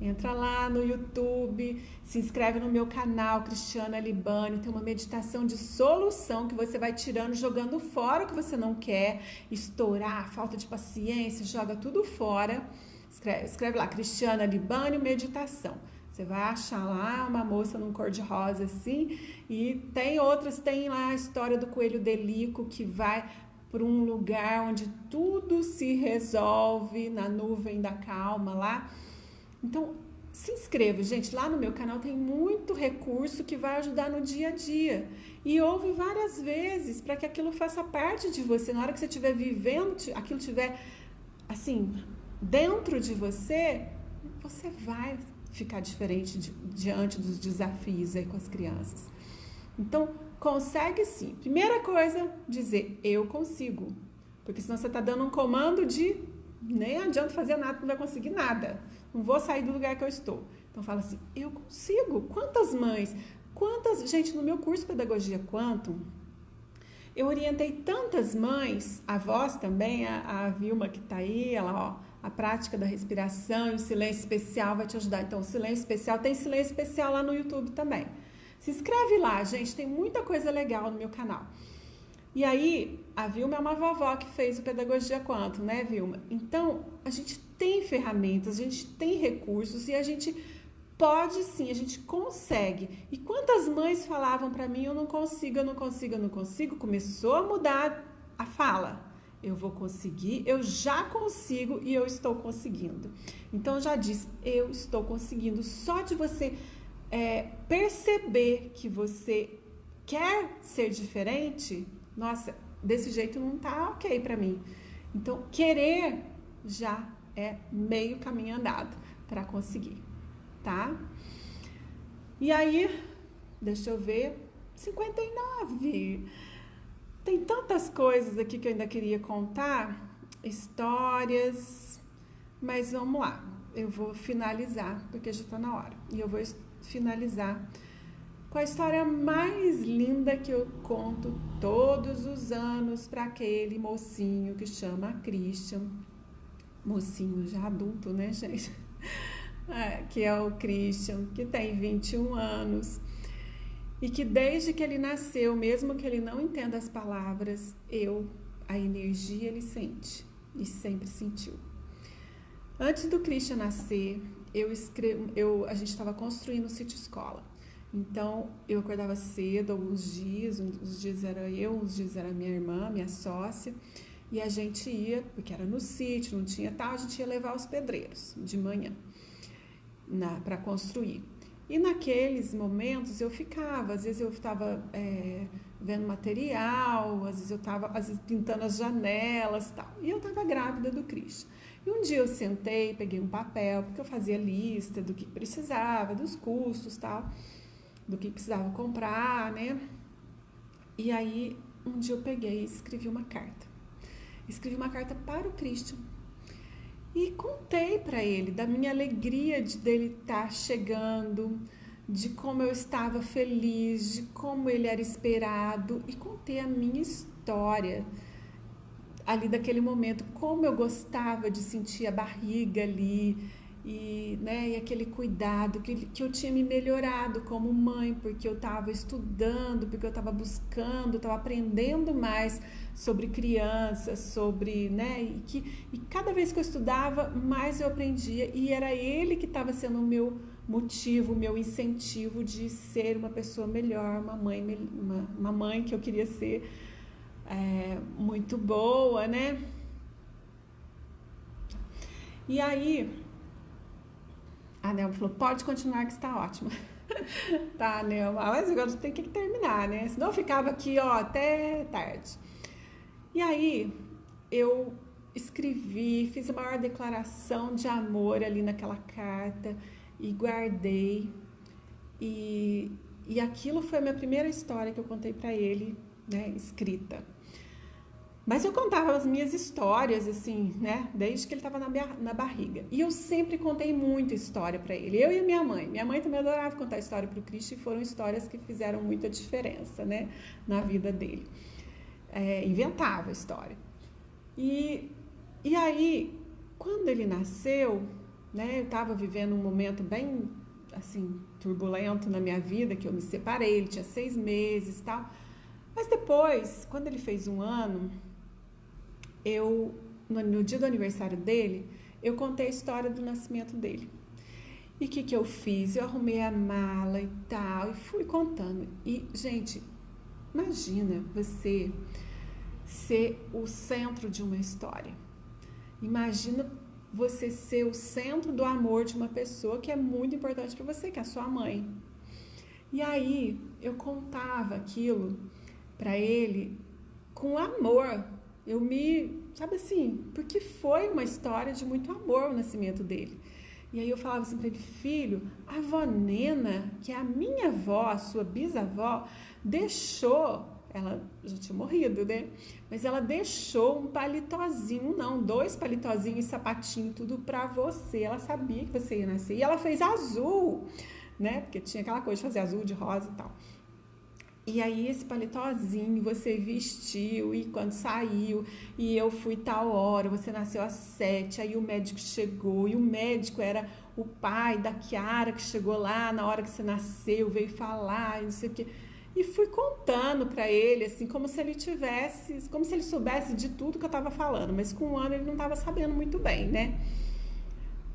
Entra lá no YouTube, se inscreve no meu canal, Cristiana Libânio, tem uma meditação de solução que você vai tirando, jogando fora o que você não quer, estourar, falta de paciência, joga tudo fora. Escreve lá, Cristiana Libânio, meditação. Você vai achar lá uma moça num cor-de-rosa assim, e tem outras, tem lá a história do coelho Delico, que vai para um lugar onde tudo se resolve, na nuvem da calma lá. Então, se inscreva, gente, lá no meu canal tem muito recurso que vai ajudar no dia a dia. E ouve várias vezes para que aquilo faça parte de você. Na hora que você estiver vivendo, aquilo estiver, assim, dentro de você, você vai ficar diferente diante dos desafios aí com as crianças. Então, consegue sim. Primeira coisa, dizer, eu consigo. Porque senão você está dando um comando de nem adianta fazer nada, não vai conseguir nada. Não vou sair do lugar que eu estou. Então fala assim, eu consigo. Quantas mães, gente, no meu curso Pedagogia Quantum, eu orientei tantas mães, avós também, a Vilma que está aí, ela, a prática da respiração e o silêncio especial vai te ajudar. Então, o silêncio especial, tem silêncio especial lá no YouTube também. Se inscreve lá, gente, tem muita coisa legal no meu canal. E aí, a Vilma é uma vovó que fez o Pedagogia Quantum, né, Vilma? Então, a gente tem ferramentas, a gente tem recursos e a gente pode sim, a gente consegue. E quantas mães falavam para mim, eu não consigo, eu não consigo, eu não consigo? Começou a mudar a fala. Eu vou conseguir, eu já consigo e eu estou conseguindo. Então, já disse, eu estou conseguindo. Só de você perceber que você quer ser diferente, nossa, desse jeito não tá ok pra mim. Então, querer já é meio caminho andado para conseguir, tá? E aí, deixa eu ver, 59. Tem tantas coisas aqui que eu ainda queria contar, histórias, mas vamos lá. Eu vou finalizar, porque já tá na hora. E eu vou finalizar com a história mais linda que eu conto todos os anos para aquele mocinho que chama Christian. Mocinho já adulto, né, gente? Que é o Christian, que tem 21 anos. E que desde que ele nasceu, mesmo que ele não entenda as palavras, a energia ele sente. E sempre sentiu. Antes do Christian nascer, a gente estava construindo o sítio escola. Então, eu acordava cedo, alguns dias, uns dias era eu, uns dias era minha irmã, minha sócia, e a gente ia, porque era no sítio, não tinha tal, a gente ia levar os pedreiros de manhã para construir. E naqueles momentos eu ficava, às vezes eu estava vendo material, às vezes eu estava pintando as janelas e tal. E eu estava grávida do Christian. E um dia eu sentei, peguei um papel, porque eu fazia lista do que precisava, dos custos e tal, do que precisava comprar, né? E aí, um dia eu peguei e escrevi uma carta. Escrevi uma carta para o Christian. E contei para ele da minha alegria dele estar chegando, de como eu estava feliz, de como ele era esperado. E contei a minha história ali daquele momento, como eu gostava de sentir a barriga ali, e aquele cuidado que eu tinha me melhorado como mãe, porque eu estava estudando, porque eu estava buscando, estava aprendendo mais sobre crianças, sobre, e cada vez que eu estudava, mais eu aprendia, e era ele que estava sendo o meu motivo, o meu incentivo de ser uma pessoa melhor, uma mãe que eu queria ser muito boa, né? E aí, A Nelma falou, pode continuar que está ótimo. Tá, Nelma, mas agora tem que terminar, né? Senão eu ficava aqui, ó, até tarde. E aí, eu escrevi, fiz a maior declaração de amor ali naquela carta e guardei. E aquilo foi a minha primeira história que eu contei pra ele, né, escrita. Mas eu contava as minhas histórias, assim, né, desde que ele estava na barriga. E eu sempre contei muita história pra ele, eu e a minha mãe. Minha mãe também adorava contar história pro Cristo e foram histórias que fizeram muita diferença, né, na vida dele. Inventava história. E aí, quando ele nasceu, né, eu estava vivendo um momento bem, assim, turbulento na minha vida, que eu me separei, ele tinha 6 meses e tal. Mas depois, quando ele fez 1 ano, no dia do aniversário dele, eu contei a história do nascimento dele. E o que eu fiz? Eu arrumei a mala e tal, e fui contando. E, gente, imagina você ser o centro de uma história. Imagina você ser o centro do amor de uma pessoa que é muito importante para você, que é a sua mãe. E aí, eu contava aquilo para ele com amor. Sabe assim, porque foi uma história de muito amor o nascimento dele. E aí eu falava assim para ele, filho, a avó Nena, que é a minha avó, a sua bisavó, deixou, ela já tinha morrido, né? Mas ela deixou um palitozinho, 2 palitozinhos e sapatinho, tudo pra você. Ela sabia que você ia nascer. E ela fez azul, né? Porque tinha aquela coisa de fazer azul, de rosa e tal. E aí esse palitozinho você vestiu e quando saiu, e eu fui tal hora, você nasceu às 7, aí o médico chegou, e o médico era o pai da Kiara que chegou lá na hora que você nasceu, veio falar, e não sei o quê. E fui contando pra ele, assim, como se ele soubesse de tudo que eu tava falando, mas com 1 ano ele não tava sabendo muito bem, né?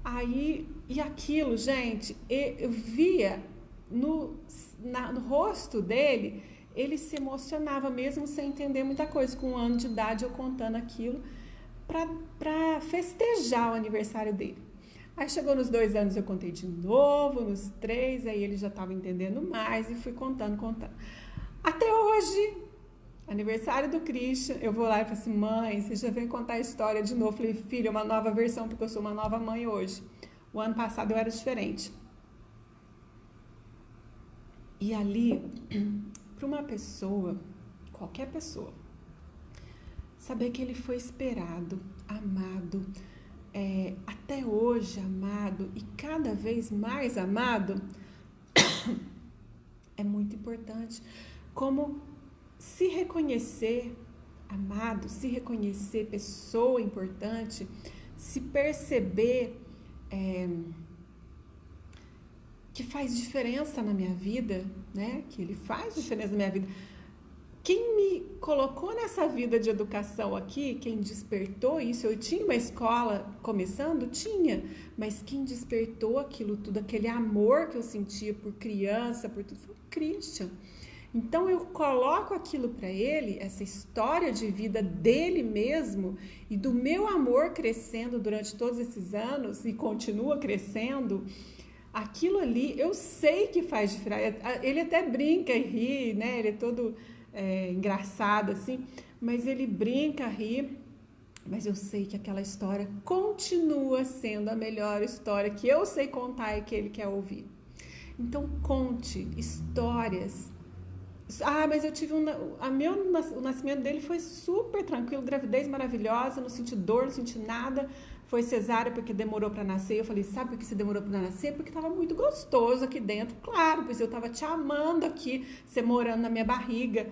Aí, e aquilo, gente, eu via no rosto dele, ele se emocionava mesmo sem entender muita coisa. Com 1 ano de idade eu contando aquilo pra festejar o aniversário dele. Aí chegou nos 2 anos, eu contei de novo, nos 3, aí ele já estava entendendo mais e fui contando. Até hoje, aniversário do Christian, eu vou lá e falo assim, mãe, você já vem contar a história de novo? Eu falei, filho, é uma nova versão, porque eu sou uma nova mãe hoje. O ano passado eu era diferente. E ali, para uma pessoa, qualquer pessoa, saber que ele foi esperado, amado, até hoje amado e cada vez mais amado, é muito importante. Como se reconhecer amado, se reconhecer pessoa importante, se perceber que faz diferença na minha vida, né? Que ele faz diferença na minha vida. Quem me colocou nessa vida de educação aqui, quem despertou isso, eu tinha uma escola começando? Tinha, mas quem despertou aquilo tudo, aquele amor que eu sentia por criança, por tudo, foi o Christian. Então eu coloco aquilo para ele, essa história de vida dele mesmo e do meu amor crescendo durante todos esses anos e continua crescendo. Aquilo ali, eu sei que faz diferença. Ele até brinca e ri, né? Ele é todo engraçado assim, mas ele brinca, ri, mas eu sei que aquela história continua sendo a melhor história que eu sei contar e que ele quer ouvir. Então conte histórias. Mas eu tive o nascimento dele foi super tranquilo, gravidez maravilhosa, não senti dor, não senti nada. Foi cesárea porque demorou para nascer. Eu falei, sabe por que você demorou para nascer? Porque tava muito gostoso aqui dentro. Claro, pois eu tava te amando aqui, você morando na minha barriga.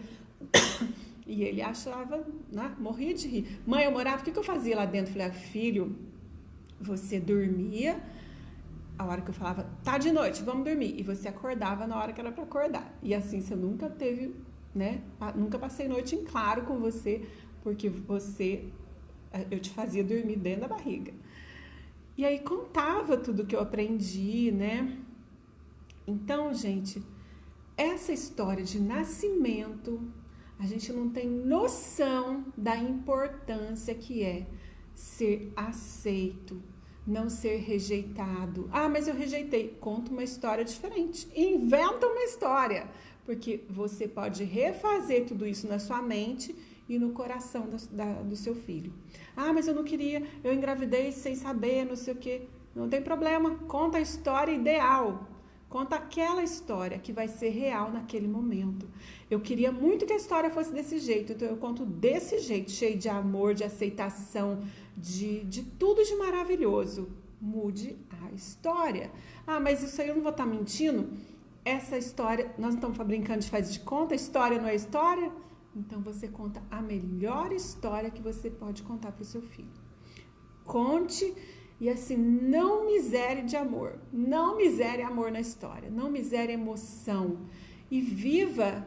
E ele achava, né? Morria de rir. Mãe, eu morava, o que eu fazia lá dentro? Eu falei, filho, você dormia a hora que eu falava, tá de noite, vamos dormir. E você acordava na hora que era para acordar. E assim, você nunca teve, né? Nunca passei noite em claro com você, porque eu te fazia dormir dentro da barriga. E aí contava tudo que eu aprendi, né? Então, gente, essa história de nascimento, a gente não tem noção da importância que é ser aceito, não ser rejeitado. Ah, mas eu rejeitei. Conta uma história diferente. Inventa uma história, porque você pode refazer tudo isso na sua mente e no coração do seu filho. Ah, mas eu não queria, eu engravidei sem saber, não sei o quê. Não tem problema, conta a história ideal. Conta aquela história que vai ser real naquele momento. Eu queria muito que a história fosse desse jeito, então eu conto desse jeito, cheio de amor, de aceitação, de tudo de maravilhoso. Mude a história. Ah, mas isso aí eu não vou estar mentindo? Essa história, nós não estamos brincando de faz de conta, história não é história? Então você conta a melhor história que você pode contar para o seu filho. Conte. E assim, não misere de amor, não misere amor na história, não misere emoção. E viva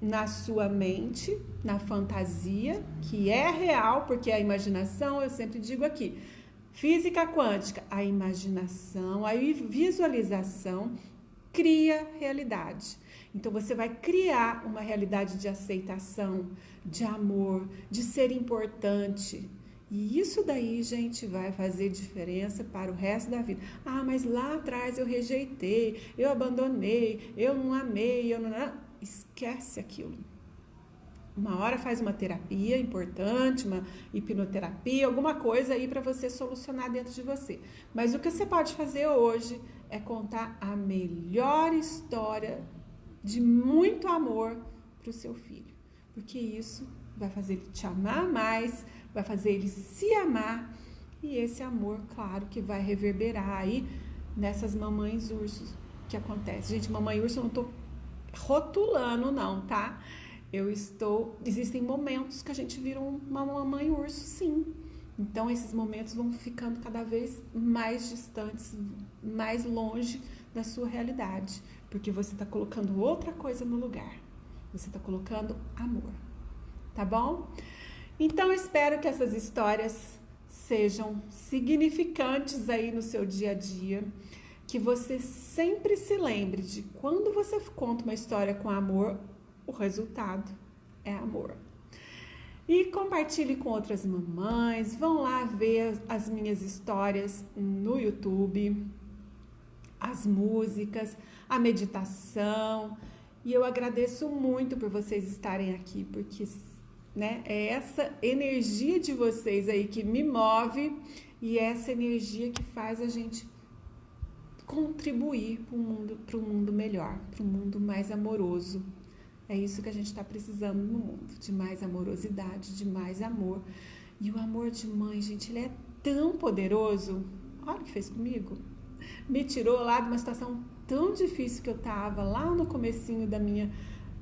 na sua mente, na fantasia, que é real, porque a imaginação, eu sempre digo aqui, física quântica, a imaginação, a visualização cria realidade. Então você vai criar uma realidade de aceitação, de amor, de ser importante. E isso daí, gente, vai fazer diferença para o resto da vida. Ah, mas lá atrás eu rejeitei, eu abandonei, eu não amei, eu não... Esquece aquilo. Uma hora faz uma terapia importante, uma hipnoterapia, alguma coisa aí para você solucionar dentro de você. Mas o que você pode fazer hoje é contar a melhor história de muito amor para o seu filho. Porque isso vai fazer ele te amar mais, vai fazer ele se amar, e esse amor, claro, que vai reverberar aí nessas mamães ursos que acontece. Gente, mamãe urso eu não tô rotulando não, tá? Existem momentos que a gente vira uma mamãe urso, sim. Então esses momentos vão ficando cada vez mais distantes, mais longe da sua realidade, porque você tá colocando outra coisa no lugar. Você tá colocando amor. Tá bom? Então, espero que essas histórias sejam significantes aí no seu dia a dia, que você sempre se lembre de quando você conta uma história com amor, o resultado é amor. E compartilhe com outras mamães, vão lá ver as minhas histórias no YouTube, as músicas, a meditação, e eu agradeço muito por vocês estarem aqui, porque... né? É essa energia de vocês aí que me move e essa energia que faz a gente contribuir para um mundo melhor, para um mundo mais amoroso. É isso que a gente está precisando no mundo, de mais amorosidade, de mais amor. E o amor de mãe, gente, ele é tão poderoso. Olha o que fez comigo. Me tirou lá de uma situação tão difícil que eu estava lá no comecinho da minha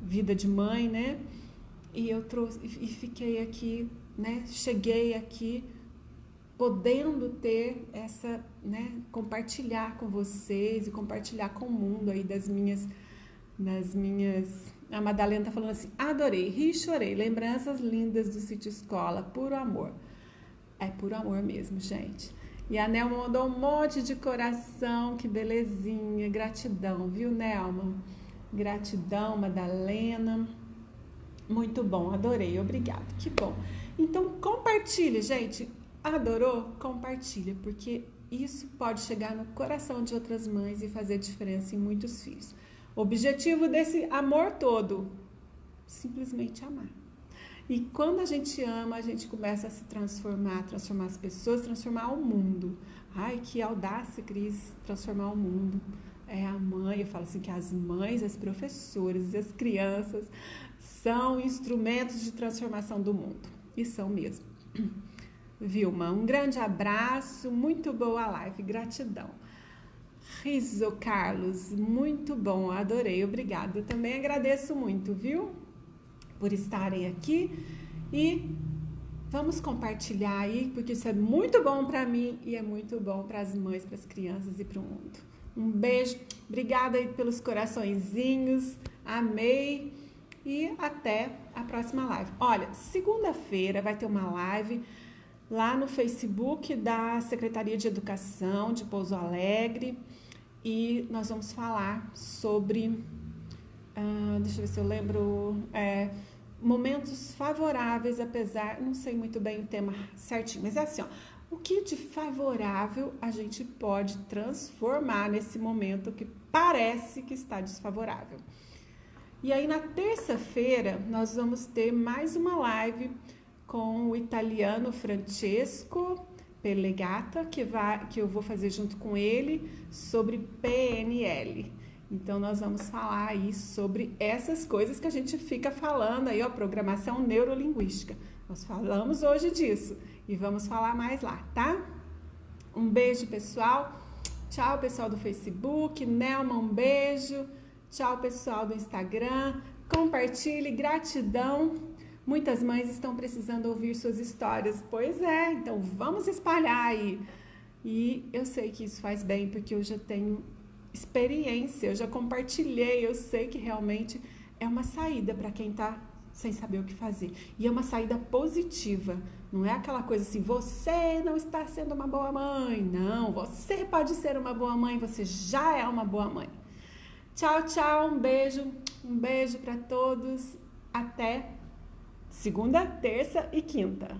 vida de mãe, né? E eu trouxe e fiquei aqui, né? Cheguei aqui podendo ter essa, né? Compartilhar com vocês e compartilhar com o mundo aí das minhas. A Madalena tá falando assim: adorei, ri e chorei, lembranças lindas do sítio escola, puro amor. É puro amor mesmo, gente. E a Nelma mandou um monte de coração, que belezinha, gratidão, viu, Nelma? Gratidão, Madalena. Muito bom, adorei, obrigada, que bom. Então, compartilhe, gente. Adorou? Compartilha, porque isso pode chegar no coração de outras mães e fazer diferença em muitos filhos. O objetivo desse amor todo, simplesmente amar. E quando a gente ama, a gente começa a se transformar as pessoas, transformar o mundo. Ai, que audácia, Cris, transformar o mundo. É a mãe, eu falo assim que as mães, as professoras e as crianças são instrumentos de transformação do mundo. E são mesmo. Vilma, um grande abraço, muito boa a live, gratidão. Riso Carlos, muito bom, adorei, obrigada. Eu também agradeço muito, viu? Por estarem aqui e vamos compartilhar aí, porque isso é muito bom para mim e é muito bom para as mães, para as crianças e para o mundo. Um beijo, obrigada aí pelos coraçõezinhos, amei e até a próxima live. Olha, segunda-feira vai ter uma live lá no Facebook da Secretaria de Educação de Pouso Alegre e nós vamos falar sobre, deixa eu ver se eu lembro, momentos favoráveis, apesar, não sei muito bem o tema certinho, mas é assim, ó, O que de favorável a gente pode transformar nesse momento que parece que está desfavorável. E aí na terça-feira nós vamos ter mais uma live com o italiano Francesco Pellegata, que eu vou fazer junto com ele sobre PNL. Então nós vamos falar aí sobre essas coisas que a gente fica falando aí, ó, programação neurolinguística. Nós falamos hoje disso e vamos falar mais lá, tá? Um beijo, pessoal. Tchau, pessoal do Facebook. Nelma, um beijo. Tchau, pessoal do Instagram. Compartilhe, gratidão. Muitas mães estão precisando ouvir suas histórias. Pois é, então vamos espalhar aí. E eu sei que isso faz bem, porque eu já tenho experiência, eu já compartilhei, eu sei que realmente é uma saída para quem está sem saber o que fazer. E é uma saída positiva, não é aquela coisa assim, você não está sendo uma boa mãe. Não, você pode ser uma boa mãe, você já é uma boa mãe. Tchau, tchau, um beijo para todos. Até segunda, terça e quinta.